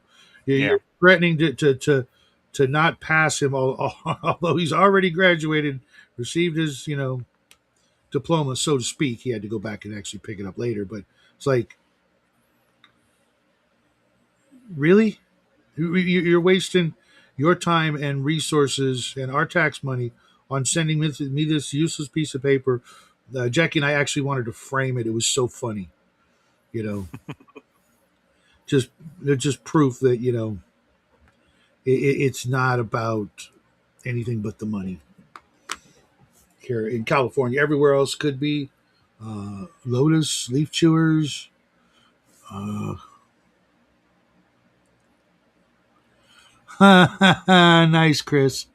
You're threatening to not pass him, although he's already graduated, received his diploma, so to speak. He had to go back and actually pick it up later, but it's like, really, you're wasting your time and resources and our tax money on sending me this useless piece of paper. Jackie and I actually wanted to frame it. It was so funny, you know. Just just proof that it's not about anything but the money here in California. Everywhere else could be lotus leaf chewers. Uh, Nice, Chris.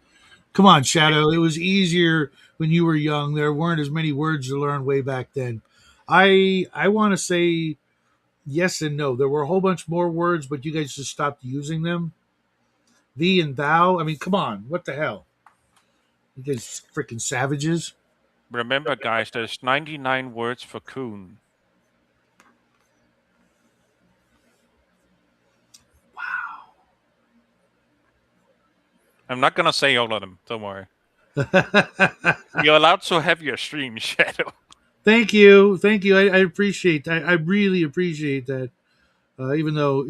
Come on, Shadow. It was easier when you were young. There weren't as many words to learn way back then. I want to say yes and no. There were a whole bunch more words, but you guys just stopped using them. Thee and thou. I mean, come on. What the hell? You guys freaking savages. Remember, guys, there's 99 words for coon. I'm not gonna say all of them. Don't worry. You're allowed to have your stream, Shadow. Thank you. Thank you. I appreciate that. I really appreciate that. Even though,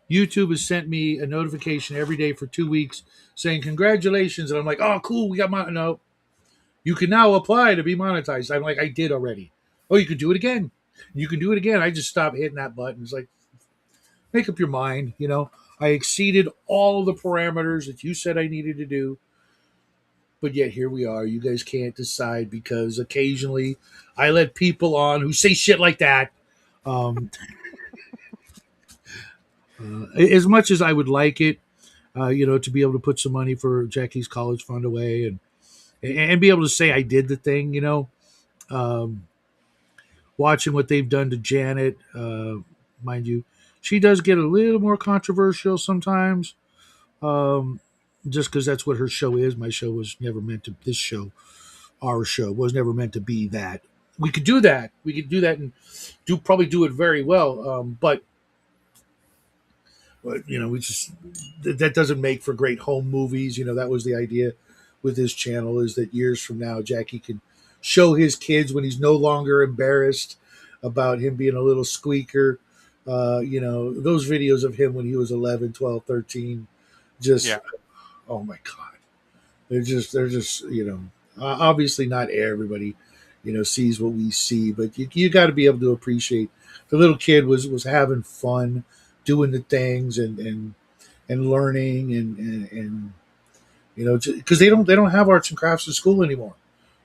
YouTube has sent me a notification every day for 2 weeks saying congratulations, and I'm like, oh, cool, we got no. You can now apply to be monetized. I'm like, I did already. Oh, you can do it again. You can do it again. I just stopped hitting that button. It's like, make up your mind. I exceeded all of the parameters that you said I needed to do, but yet here we are. You guys can't decide because occasionally I let people on who say shit like that. Um, as much as I would like it, to be able to put some money for Jackie's college fund away and be able to say I did the thing, um, watching what they've done to Janet, mind you, she does get a little more controversial sometimes, just because that's what her show is. My show was never meant to. This show, our show, was never meant to be that. We could do that. We could do that and probably do it very well. But we just that doesn't make for great home movies. That was the idea with this channel, is that years from now Jackie can show his kids when he's no longer embarrassed about him being a little squeaker. Those videos of him when he was 11, 12, 13, just Yeah. oh my god. They're just obviously not everybody sees what we see, but you got to be able to appreciate the little kid was having fun doing the things and learning and because they don't have arts and crafts in school anymore.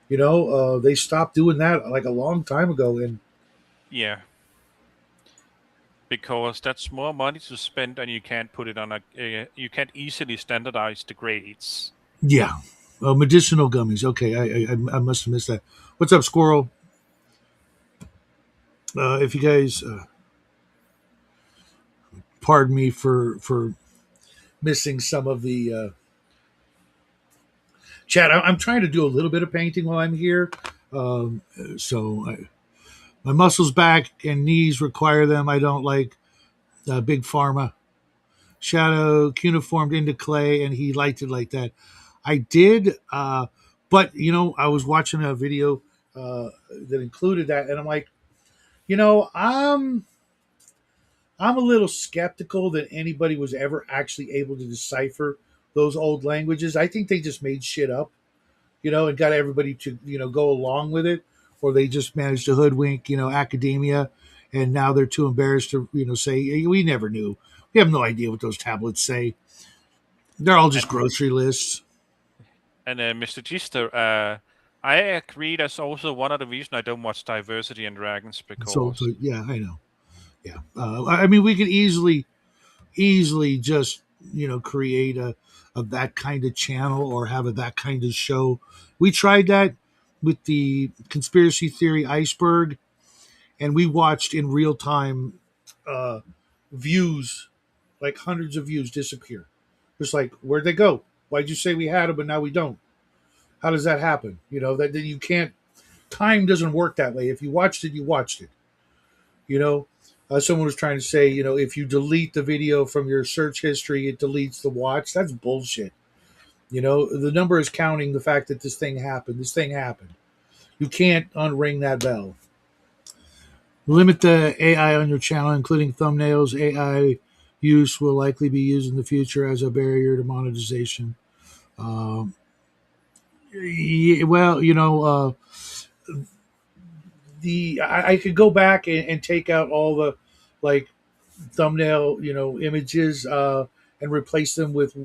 They stopped doing that like a long time ago. And Yeah. Because that's more money to spend, and you can't put it on you can't easily standardize the grades. yeah, medicinal gummies. Okay, I must have missed that. What's up, Squirrel? If you guys pardon me for missing some of the chat. I'm trying to do a little bit of painting while I'm here. So my muscles back and knees require them. I don't like big pharma. Shadow cuneiformed into clay, and he liked it like that. I did, but I was watching a video that included that, and I'm like, I'm a little skeptical that anybody was ever actually able to decipher those old languages. I think they just made shit up, and got everybody to go along with it, or they just managed to hoodwink academia, and now they're too embarrassed to say, "Hey, we never knew. We have no idea what those tablets say. They're all just And grocery lists." Mr. Gister, I agree. That's also one of the reasons I don't watch Diversity and Dragons, So because yeah, I know. Yeah, I mean, we could easily just create a that kind of channel or have a that kind of show. We tried that with the conspiracy theory iceberg, and we watched in real time uh, views, like hundreds of views disappear. Just like, where'd they go? Why'd you say we had them but now we don't? How does that happen? That you can't. Time doesn't work that way. If you watched it, you watched it. You know, someone was trying to say, if you delete the video from your search history, it deletes the watch. That's bullshit. The number is counting the fact that this thing happened. This thing happened. You can't unring that bell. Limit the AI on your channel, including thumbnails. AI use will likely be used in the future as a barrier to monetization. Um, yeah, well, I could go back and take out all the like thumbnail, images, and replace them with,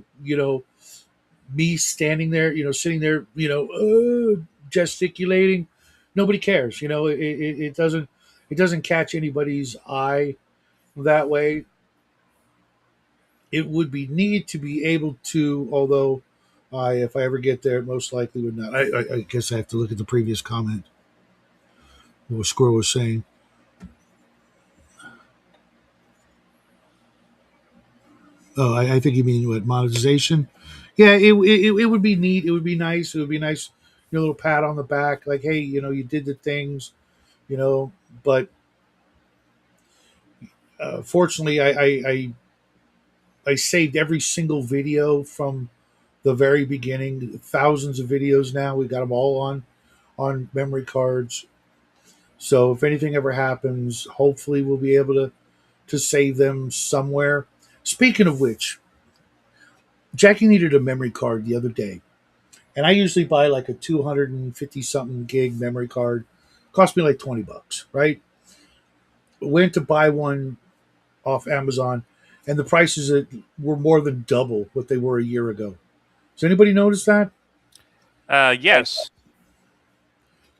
me standing there, sitting there, gesticulating. Nobody cares. It doesn't catch anybody's eye that way. it would be neat to be able to, although if I ever get there, it most likely would not. I guess I have to look at the previous comment. What Squirrel was saying. Oh, I think you mean what, monetization? Yeah, it would be neat. It would be nice. It would be nice. Your little pat on the back, like, hey, you did the things, you know. But fortunately, I saved every single video from the very beginning. Thousands of videos now. We got them all on memory cards. So if anything ever happens, hopefully we'll be able to save them somewhere. Speaking of which, Jackie needed a memory card the other day, and I usually buy like a 250 something gig memory card. Cost me like $20, right? Went to buy one off Amazon, and the prices were more than double what they were a year ago. Does anybody notice that? Yes.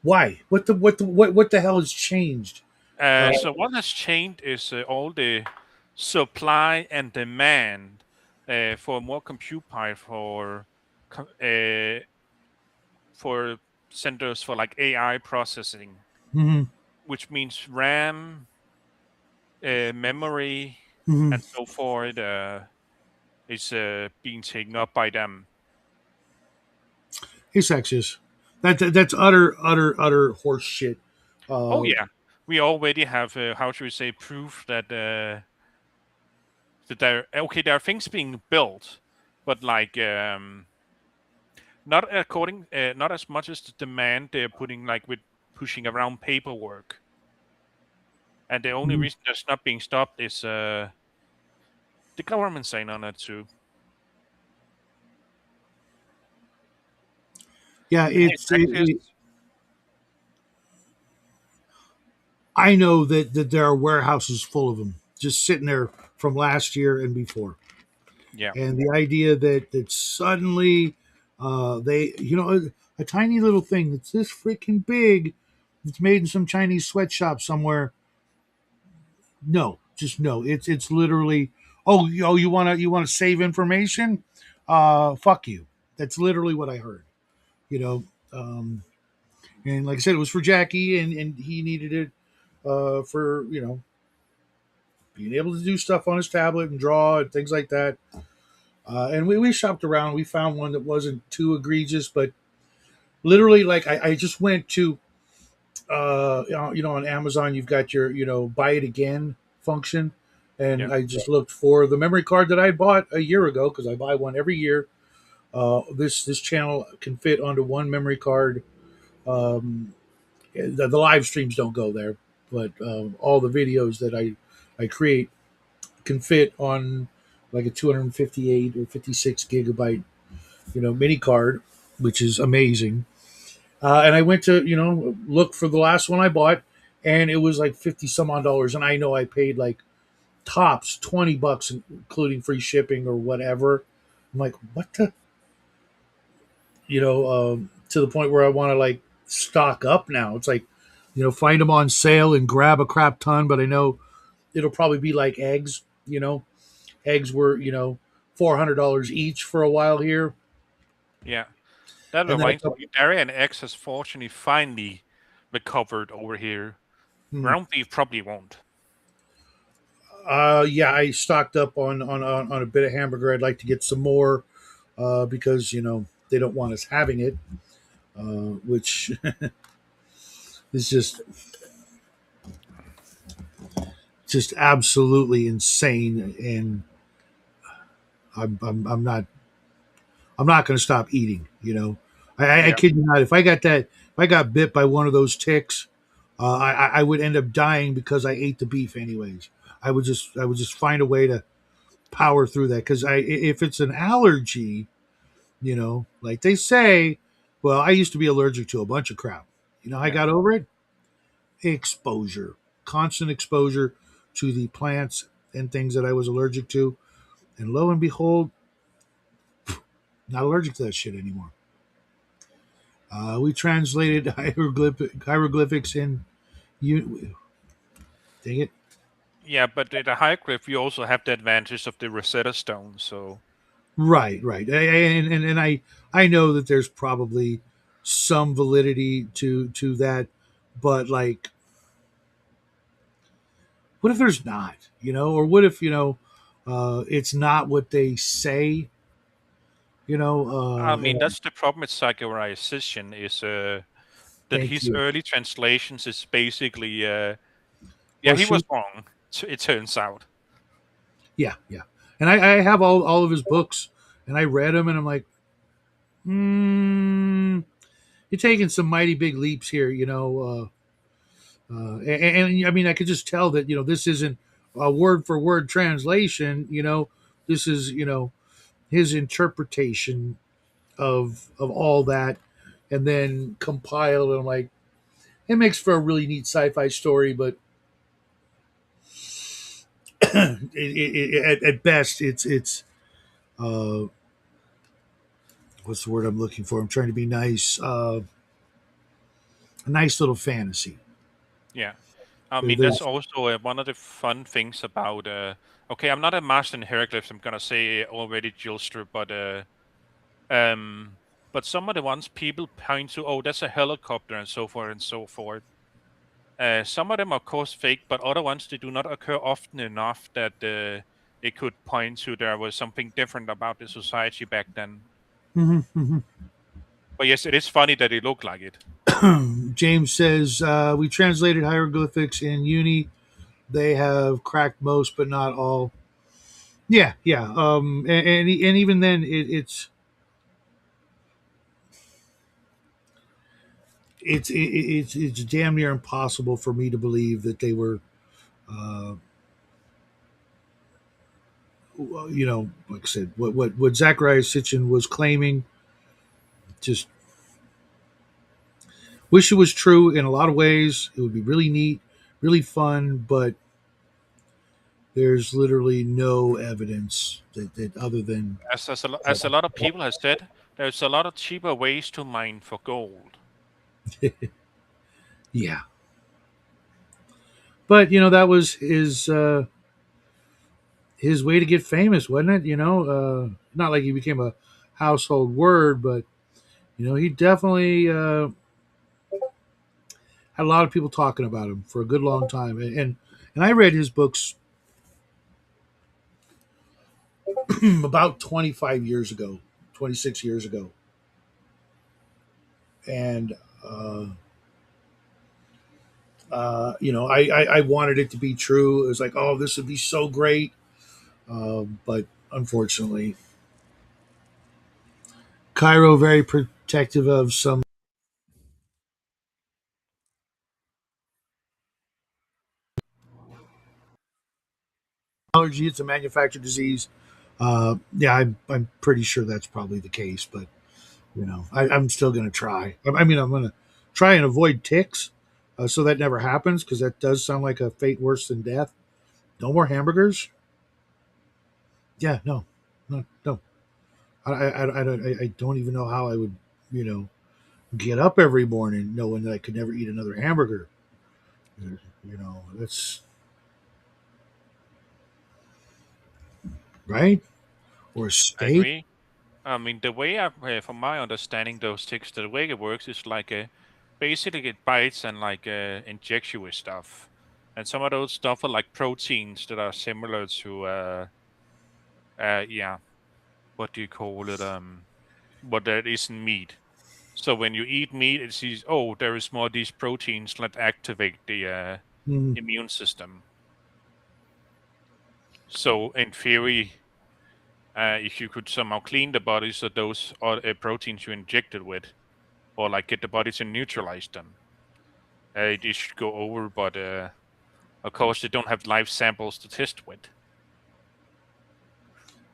Why? What the hell has changed? So what has changed is all the supply and demand for more compute power for centers for like AI processing, Hmm. which means RAM, memory, Hmm. and so forth is being taken up by them. Hey, sexist. That's utter horse shit. Oh Uh, yeah, we already have how should we say proof that there are things being built, but like not as much as the demand they're putting like with pushing around paperwork, and the only mhm. reason that's not being stopped is the government saying on it too. Yeah, Hey, Texas. I know that there are warehouses full of them just sitting there from last year and before. Yeah, And the idea that suddenly they, a tiny little thing that's this freaking big, it's made in some Chinese sweatshop somewhere. No, just no. It's literally, you wanna save information? Fuck you. That's literally what I heard. You know, um, and like I said, it was for Jackie, and he needed it for being able to do stuff on his tablet and draw and things like that. And we shopped around. We found one that wasn't too egregious, but literally, like I just went to, on Amazon, you've got your, buy it again function. yeah, And I just looked for the memory card that I bought a year ago because I buy one every year. This channel can fit onto one memory card. The live streams don't go there, but all the videos that I create can fit on like a 258 or 56 gigabyte, mini card, which is amazing. And I went to, look for the last one I bought, and it was like 50 some odd dollars. And I know I paid like tops $20, including free shipping or whatever. I'm like, what the, to the point where I want to like stock up now. It's like, find them on sale and grab a crap ton, but I know it'll probably be like eggs. Eggs were, $400 each for a while here. yeah. That And then a reminds couple, me, Darien X has fortunately finally recovered over here. hmm. Ground beef probably won't. Yeah, I stocked up on a bit of hamburger. I'd like to get some more because they don't want us having it, which is just absolutely insane. And I'm not going to stop eating. I Yeah, kid you not. If I got bit by one of those ticks, I would end up dying because I ate the beef anyways. I would just find a way to power through that because if it's an allergy, like they say, well, I used to be allergic to a bunch of crap. I yeah, got over it. Exposure, constant exposure to the plants and things that I was allergic to, and lo and behold, not allergic to that shit anymore. We translated hieroglyphics in. You, dang it. Yeah, but at a highcliff, you also have the advantage of the Rosetta Stone. So Right, right, and I know that there's probably some validity to that, but like, what if there's not? Or what if it's not what they say? I mean, And that's the problem with Psychorization is that thank his you. early translations is basically yeah, he was Horseshit. wrong. It turns out. Yeah, yeah. And I have all of his books, and I read them, and I'm like, you're taking some mighty big leaps here, and I mean, I could just tell that this isn't a word for word translation. This is his interpretation of all that, and then compiled. And I'm like, it makes for a really neat sci-fi story, but at best, it's uh, what's the word I'm looking for? I'm trying to be nice. A nice little fantasy. Yeah. I There- mean, that's There's also one of the fun things about. Okay, I'm not a master in hieroglyphs. I'm gonna say already, Jilster, um, but some of the ones people point to, oh, that's a helicopter, and so forth and so forth. Some of them, of course, fake, but other ones they do not occur often enough that it could point to there was something different about the society back then. Mhm, mhm. But yes, it is funny that it looked like it. James says we translated hieroglyphics in uni. They have cracked most, but not all. Yeah, yeah. And even then, it's damn near impossible for me to believe that they were, uh, like I said, what Zachariah Sitchin was claiming. Just wish it was true in a lot of ways. It would be really neat, really fun, but there's literally no evidence that other than As a lot of people have said, there's a lot of cheaper ways to mine for gold. yeah. But that was his way to get famous, wasn't it? Not like he became a household word, but he definitely had a lot of people talking about him for a good long time. And I read his books about 25 years ago, 26 years ago, and uh, I wanted it to be true. It was like, oh, this would be so great, but unfortunately, Cairo very protective of some allergy. It's a manufactured disease. Yeah, I'm pretty sure that's probably the case, but I'm still going to try. I mean, I'm going to try and avoid ticks, so that never happens because that does sound like a fate worse than death. No more hamburgers. Yeah, no, no, no. I don't even know how I would, you know, get up every morning knowing that I could never eat another hamburger. That's right. Or a I steak. agree. I mean, the way from my understanding, those ticks, the way it works is like basically it bites and like injects you with stuff, and some of those stuff are like proteins that are similar to yeah, what do you call it? But that isn't meat. So when you eat meat, it sees, oh, there is more of these proteins that activate the Mm, immune system. So in theory, if you could somehow clean the body so those are proteins you injected with, or like get the body to neutralize them, it should go over. But of course, they don't have live samples to test with.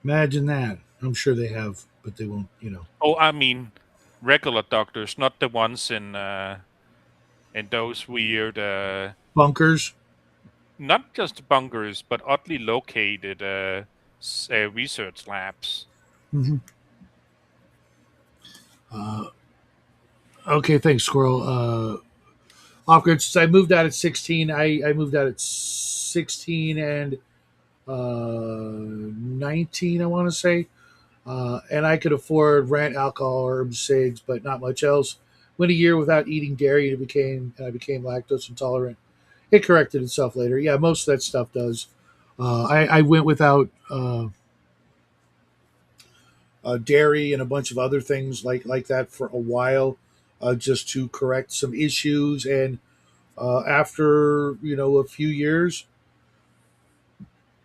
imagine that. I'm sure they have, but they won't. Oh, I mean, regular doctors, not the ones in those weird, Bunkers. not just bunkers, but oddly located research labs. Hmm. Okay, thanks, Squirrel. Off grid. Since I moved out at 16, I moved out at 16 and 19, I want to say. And I could afford rent, alcohol, herbs, cigs, but not much else. Went a year without eating dairy, and I became lactose intolerant. It corrected itself later. Yeah, most of that stuff does. I went without dairy and a bunch of other things like that for a while, just to correct some issues. And after a few years,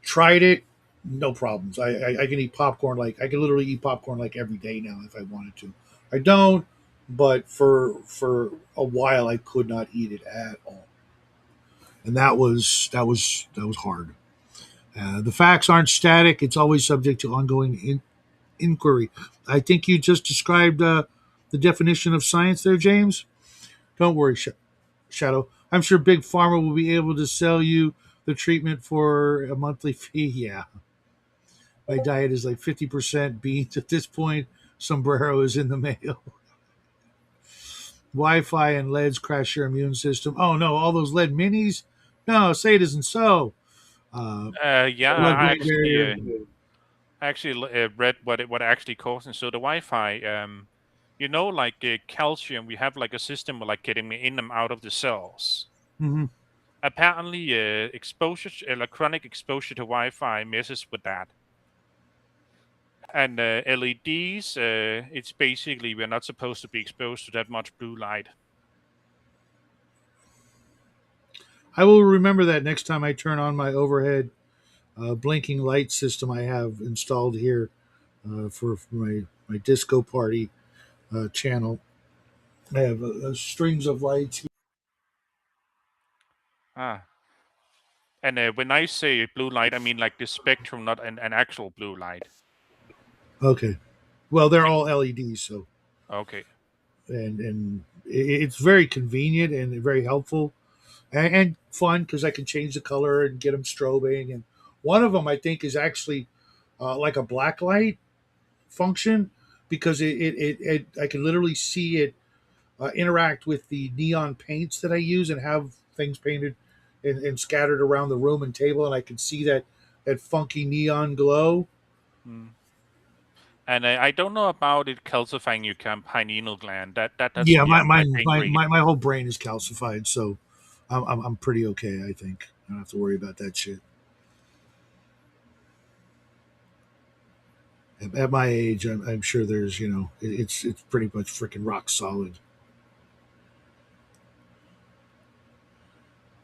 tried it, no problems. I can eat popcorn, like I can literally eat popcorn like every day now if I wanted to. I don't, but for a while I could not eat it at all, and that was hard. The facts aren't static; it's always subject to ongoing inquiry. I think you just described the definition of science there, James. Don't worry, Shadow. I'm sure Big Pharma will be able to sell you the treatment for a monthly fee. Yeah, my diet is like 50% beans at this point. Sombrero is in the mail. Wi-Fi and LEDs crash your immune system. Oh no, all those lead minis? No, say it isn't so. Yeah, Blood-brain barrier. I actually read what actually causes. So the Wi-Fi, like calcium, we have like a system of like getting in and out of the cells. Mm-hmm. Apparently, electronic exposure to Wi-Fi messes with that. And LEDs, it's basically we're not supposed to be exposed to that much blue light. I will remember that next time I turn on my overhead blinking light system I have installed here for my disco party channel. I have strings of lights. Ah, and when I say blue light, I mean like the spectrum, not an actual blue light. Okay. Well, they're all LEDs, so Okay. and it's very convenient and very helpful and fun because I can change the color and get them strobing. And one of them I think is actually like a black light function because it I can literally see it interact with the neon paints that I use and have things painted and scattered around the room and table, and I can see that funky neon glow. Hmm. And I don't know about it calcifying your pineal gland. That's Yeah, my beyond my my pay my, grade. my, my whole brain is calcified, so I'm pretty okay. I think I don't have to worry about that shit. At my age, I'm sure there's it's pretty much freaking rock solid.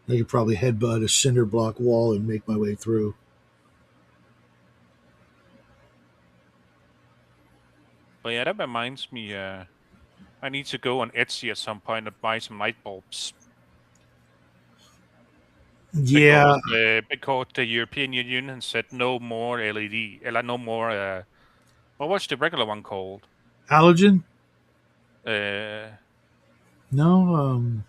I could probably headbutt a cinder block wall and make my way through. But yeah, that reminds me. I need to go on Etsy at some point and buy some light bulbs Yeah, because the European Union said no more LED, like no more. What was the regular one called? allergen? Uh, No,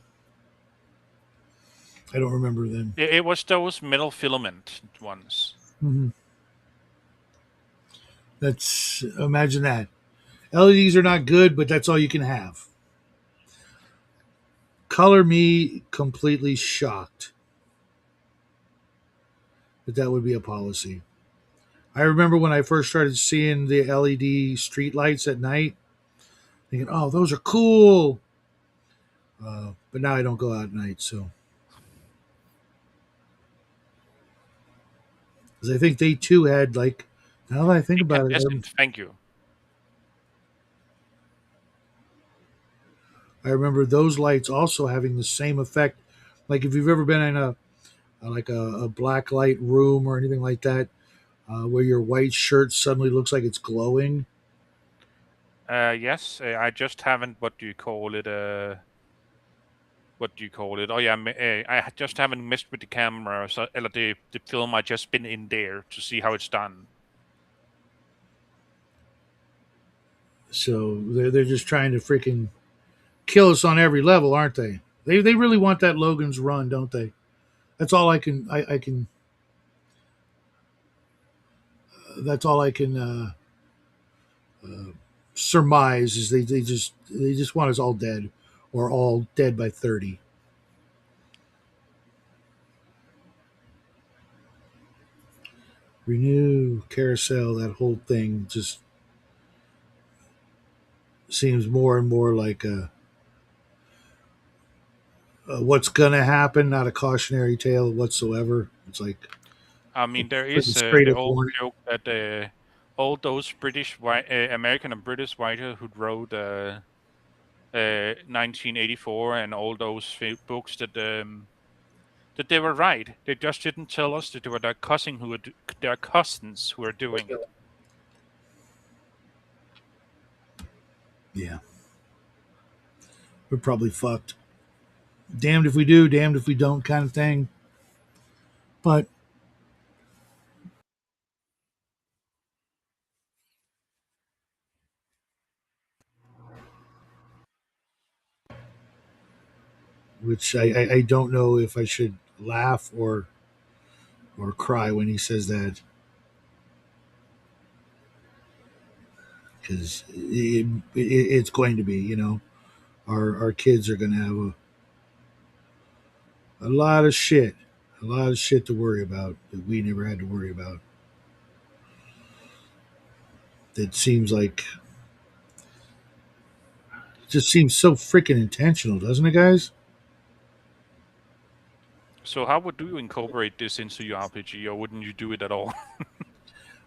I don't remember them. it was those metal filament ones. Mhm. That's imagine that. LEDs are not good, but that's all you can have. Color me completely shocked that that would be a policy. I remember when I first started seeing the LED street lights at night, thinking, "Oh, those are cool." But now I don't go out at night, so because I think they too had like. Now that I think about it, Incandescent. Thank you. I remember those lights also having the same effect. Like if you've ever been in a black light room or anything like that, where your white shirt suddenly looks like it's glowing. Yes, I just haven't. What do you call it? What do you call it? Oh yeah, just haven't messed with the camera, so the film. I just been in there to see how it's done. So they're just trying to freaking kill us on every level, aren't they? They really want that Logan's Run, don't they? That's all I can that's all I can surmise is they just want us all dead or all dead by 30. Renew, carousel, that whole thing just seems more and more like a what's gonna happen, not a cautionary tale whatsoever. It's like I mean, there pretty is straight the up old warning. joke that all those American and British writers who wrote 1984 and all those books that they were right. They just didn't tell us that they were their cousins who were doing it. Yeah, we're probably fucked. Damned if we do, damned if we don't, kind of thing. But which I don't know if I should laugh or cry when he says that because it's going to be, our kids are going to have a lot of shit, a lot of shit to worry about that we never had to worry about. That seems like just seems so freaking intentional, doesn't it, guys? So how would you incorporate this into your RPG, or wouldn't you do it at all?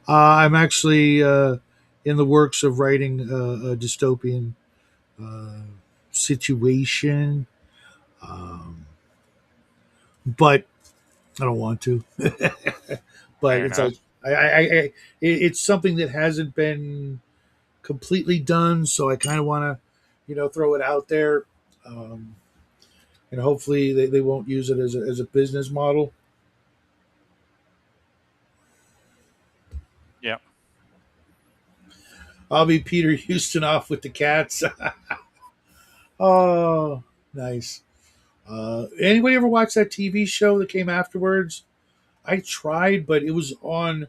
I'm actually in the works of writing a dystopian uh, situation, um, but I don't want to. But Fair it's enough. like it's something that hasn't been completely done, so I kind of want to, throw it out there, um, and hopefully they won't use it as a business model. Yeah. I'll be Peter Houston off with the cats. Oh, nice. Anybody ever watch that TV show that came afterwards? I tried, but it was on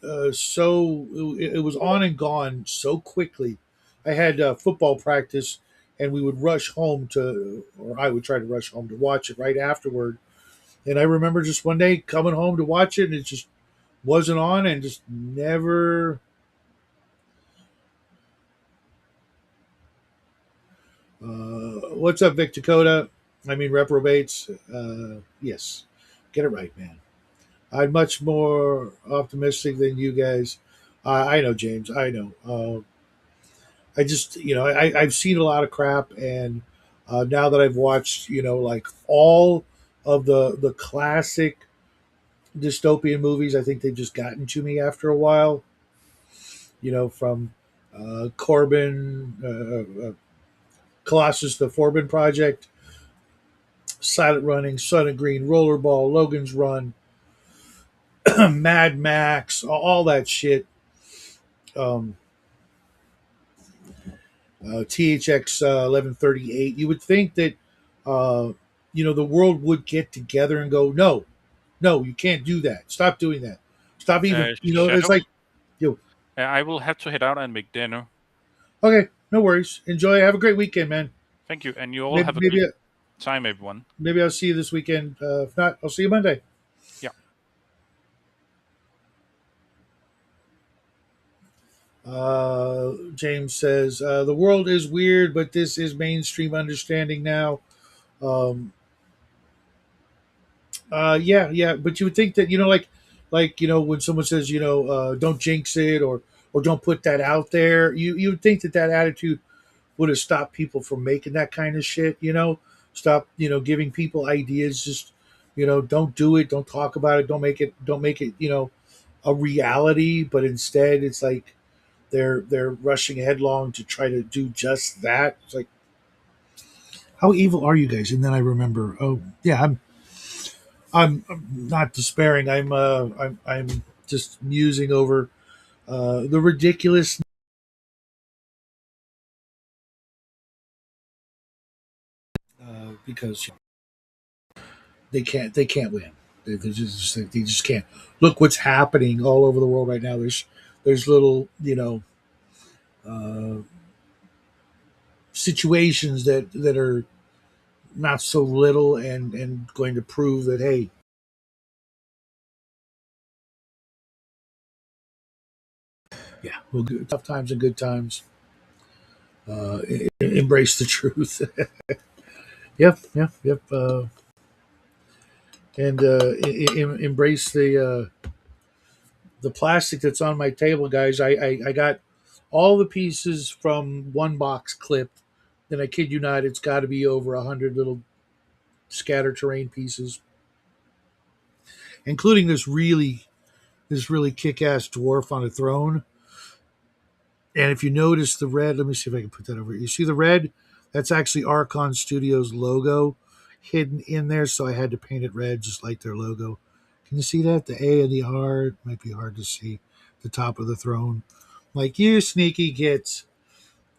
it was on and gone so quickly. I had football practice, and we would rush home or I would try to rush home to watch it right afterward. And I remember just one day coming home to watch it, and it just wasn't on, and just never. What's up, Vic Dakota? I mean, reprobates. Yes, get it right, man. I'm much more optimistic than you guys. I know, James. I know. I just, I've seen a lot of crap, and now that I've watched, like all of the classic dystopian movies, I think they've just gotten to me after a while. From Corbin, Colossus, the Forbin Project, Silent Running, Sun and Green, Rollerball, Logan's Run, Mad Max, all that shit. Um, THX 1138. You would think that uh, the world would get together and go, no, no, you can't do that. Stop doing that. Stop even. It's Shadow, like, you I will have to head out and make dinner. okay, no worries. Enjoy. Have a great weekend, man. Thank you, and you all Maybe have a maybe great time, everyone. maybe I'll see you this weekend. If not, I'll see you Monday. Yeah. James says the world is weird, but this is mainstream understanding now. Um, yeah, yeah, but you would think that like when someone says don't jinx it or don't put that out there, you would think that that attitude would have stopped people from making that kind of shit. Stop giving people ideas. Just don't do it. Don't talk about it. Don't make it a reality. But instead, it's like they're rushing headlong to try to do just that. It's like how evil are you guys? And then I remember, oh yeah, I'm not despairing. I'm just musing over the ridiculous because they can't win. They just can't. Look what's happening all over the world right now. There's little uh, situations that are not so little and going to prove that hey Yeah, well, good, tough times and good times. Embrace the truth. Yep, yep, yep. And embrace the plastic that's on my table, guys. I got all the pieces from one box clipped. And I kid you not, it's got to be over 100 little scatter terrain pieces, including this really kick ass dwarf on a throne. And if you notice the red, let me see if I can put that over. You see the red? That's actually Archon Studios logo hidden in there, so I had to paint it red just like their logo. Can you see that? The A and the R, it might be hard to see the top of the throne. Like, you sneaky gits.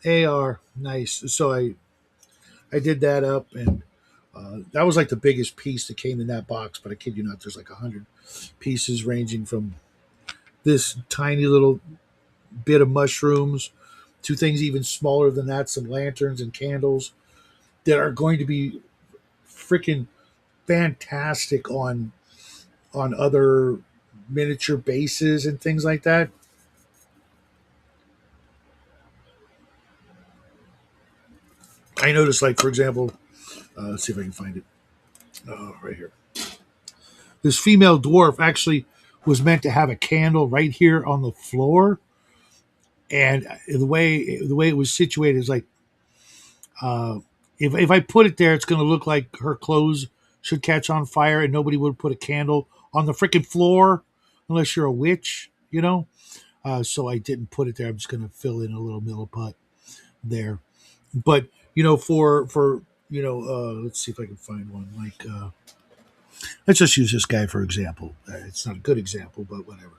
AR, nice. So I did that up, and that was like the biggest piece that came in that box. But I kid you not, there's like 100 pieces ranging from this tiny little bit of mushrooms to things even smaller than that, some lanterns and candles that are going to be freaking fantastic on other miniature bases and things like that. I noticed, like, for example, let's see if I can find it. Right here. This female dwarf actually was meant to have a candle right here on the floor, and the way it was situated is like, uh, if I put it there, it's going to look like her clothes should catch on fire, and nobody would put a candle on the freaking floor unless you're a witch, you know. So I didn't put it there. I'm just going to fill in a little middle putt there. But let's see if I can find one. Like, let's just use this guy for example. It's not a good example, but whatever.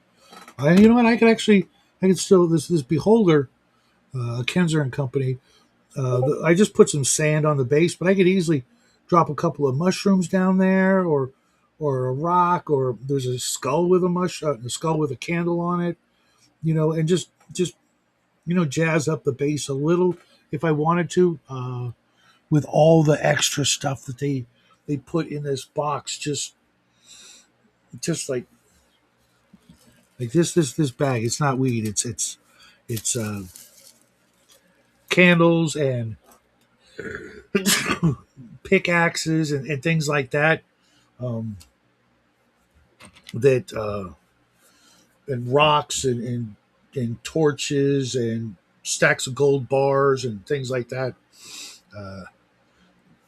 And you know what? I could still this beholder, Kenzer and Company. I just put some sand on the base, but I could easily drop a couple of mushrooms down there, or a rock, or there's a skull with a skull with a candle on it, and just jazz up the base a little if I wanted to, with all the extra stuff that they put in this box, just like this bag. It's not weed. It's candles and pickaxes and things like that. Um, that and rocks and torches and stacks of gold bars and things like that. Uh,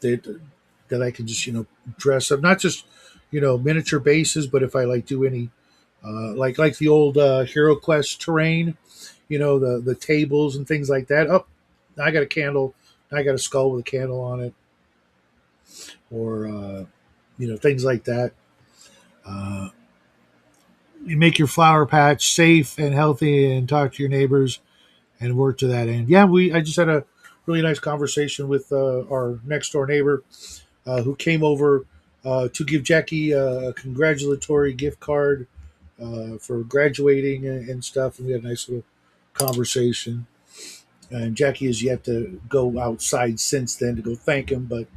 that that I can just dress up, not just miniature bases, but if I like do any like the old Hero Quest terrain, the tables and things like that. Oh, I got a candle. I got a skull with a candle on it, or things like that. Uh, you make your flower patch safe and healthy, and talk to your neighbors and work to that end. Yeah, I just had a really nice conversation with our next door neighbor who came over to give Jackie a congratulatory gift card for graduating and stuff. And we had a nice little conversation. And Jackie has yet to go outside since then to go thank him, but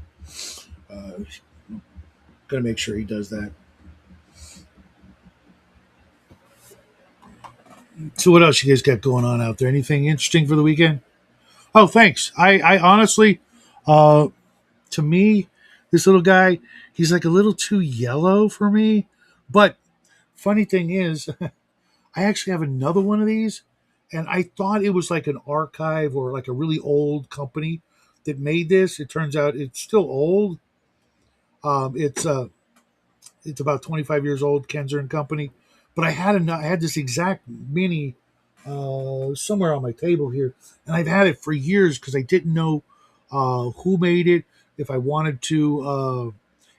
going to make sure he does that. So, what else you guys got going on out there? Anything interesting for the weekend? Oh, thanks. I honestly, uh, to me, this little guy, he's like a little too yellow for me. But funny thing is, I actually have another one of these, and I thought it was like an archive or like a really old company that made this. It turns out it's still old. It's about 25 years old, Kenzer and Company. But I had this exact mini somewhere on my table here, and I've had it for years because I didn't know who made it, if I wanted to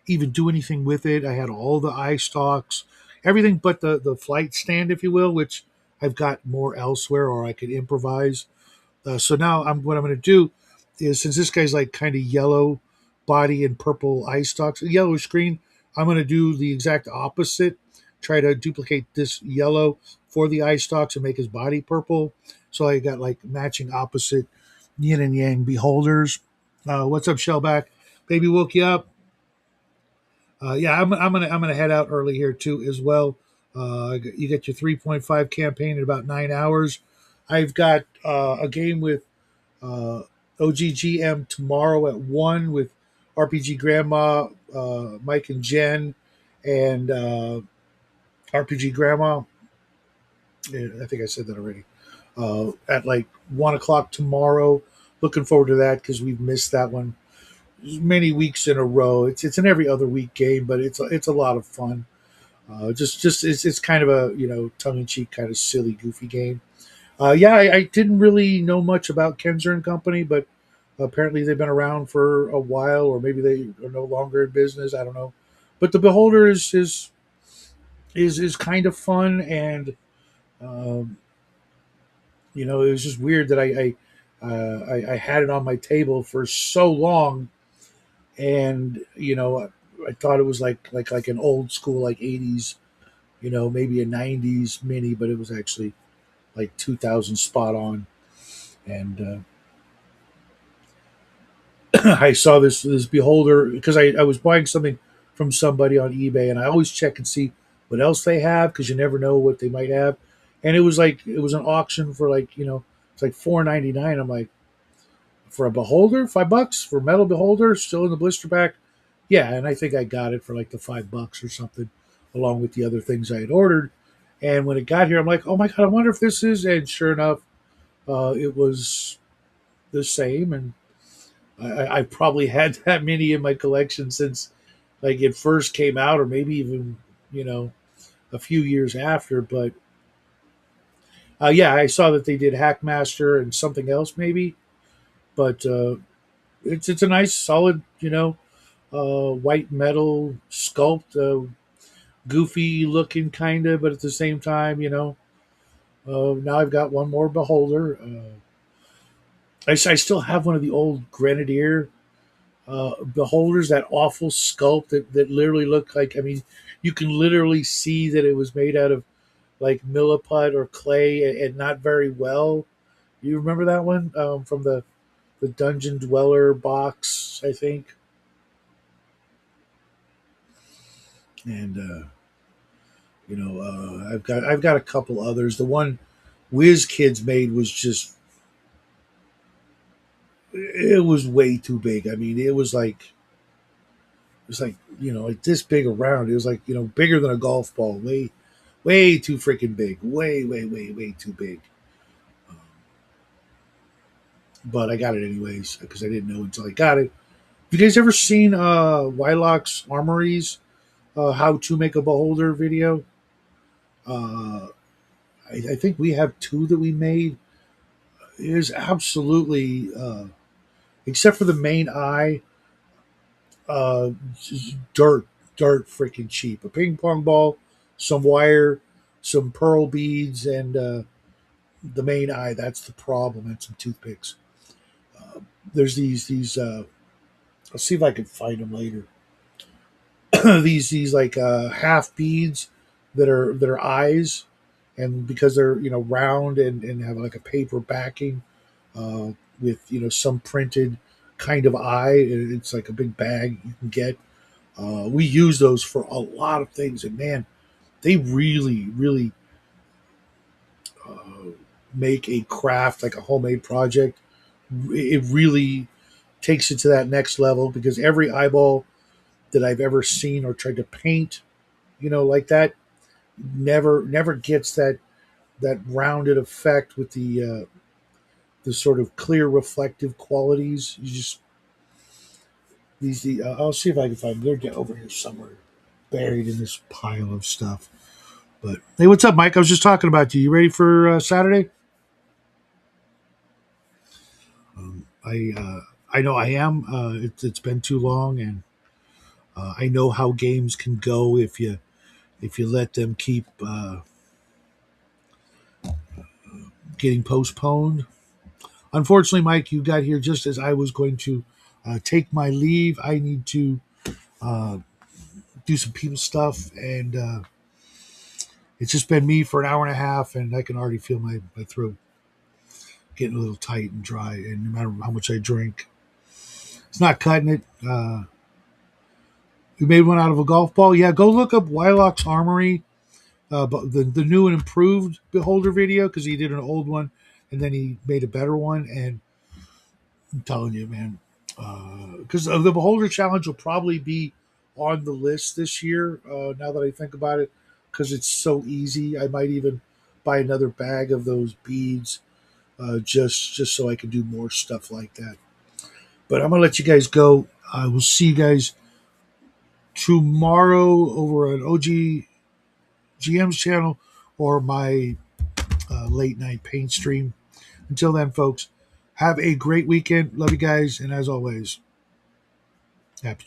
even do anything with it. I had all the eye stalks, everything but the flight stand, if you will, which I've got more elsewhere, or I could improvise. So now what I'm going to do is, since this guy's like kind of yellow body and purple eye stalks, yellow screen, I'm going to do the exact opposite. Try to duplicate this yellow for the eye stalks and make his body purple. So I got like matching opposite yin and yang beholders. What's up, Shellback? Baby woke you up. Yeah, I'm gonna head out early here too as well. You get your 3.5 campaign in about 9 hours. I've got a game with uh, OGGM tomorrow at 1 with RPG Grandma, Mike and Jen, and RPG Grandma. Yeah, I think I said that already. At like 1 o'clock tomorrow. Looking forward to that because we've missed that one many weeks in a row. It's an every other week game, but it's a lot of fun. Just it's kind of a tongue in cheek kind of silly goofy game. Yeah, I didn't really know much about Kenzer and Company, but apparently they've been around for a while, or maybe they are no longer in business. I don't know. But the Beholder is kind of fun, and um, it was just weird that I had it on my table for so long, and I thought it was like an old school like 80s, maybe a 90s mini, but it was actually like 2000 spot on. And I saw this beholder because I was buying something from somebody on eBay, and I always check and see what else they have because you never know what they might have. And it was an auction for like it's like $4.99. I'm like, for a beholder, $5 for a metal beholder, still in the blister pack. Yeah, and I think I got it for like the $5 or something, along with the other things I had ordered. And when it got here, I'm like, oh my god, I wonder if this is. And sure enough, it was the same. And I've probably had that many in my collection since like it first came out, or maybe even you know a few years after. But yeah, I saw that they did Hackmaster and something else maybe, but it's a nice solid white metal sculpt, goofy looking kind of, but at the same time now I've got one more beholder. I still have one of the old Grenadier beholders, that awful sculpt that literally looked like, I mean, you can literally see that it was made out of like milliput or clay, and not very well. You remember that one from the Dungeon Dweller box, I think. And I've got a couple others. The one Whiz Kids made was just, it was way too big. I mean, it was like like this big around. It was like bigger than a golf ball. Way too freaking big. Way too big. Um, but I got it anyways because I didn't know until I got it. Have you guys ever seen Wylock's Armories how to make a beholder video? Uh, I think we have two that we made. It is absolutely, except for the main eye, just dirt freaking cheap. A ping pong ball, some wire, some pearl beads, and the main eye. That's the problem. And some toothpicks. There's these. I'll see if I can find them later. These like half beads that are eyes, and because they're round and have like a paper backing, uh, with some printed kind of eye. It's like a big bag you can get. We use those for a lot of things, and man, they really uh, make a craft, like a homemade project. It really takes it to that next level because every eyeball that I've ever seen or tried to paint, like that, never gets that rounded effect with the sort of clear reflective qualities. You just I'll see if I can find them. They're over here somewhere, buried in this pile of stuff. But hey, what's up, Mike? I was just talking about you. You ready for Saturday? I know I am. It's been too long, and I know how games can go if you let them keep getting postponed. Unfortunately, Mike, you got here just as I was going to take my leave. I need to uh, do some people stuff, and it's just been me for an hour and a half, and I can already feel my throat getting a little tight and dry. And no matter how much I drink, it's not cutting it. We made one out of a golf ball. Yeah, go look up Wylock's Armory, but the new and improved Beholder video because he did an old one. and then he made a better one. And I'm telling you, man, because the Beholder Challenge will probably be on the list this year. Now that I think about it, because it's so easy, I might even buy another bag of those beads, just so I can do more stuff like that. But I'm gonna let you guys go. I will see you guys tomorrow over on OG GM's channel or my late night paint stream. Until then, folks, have a great weekend. Love you guys, and as always, happy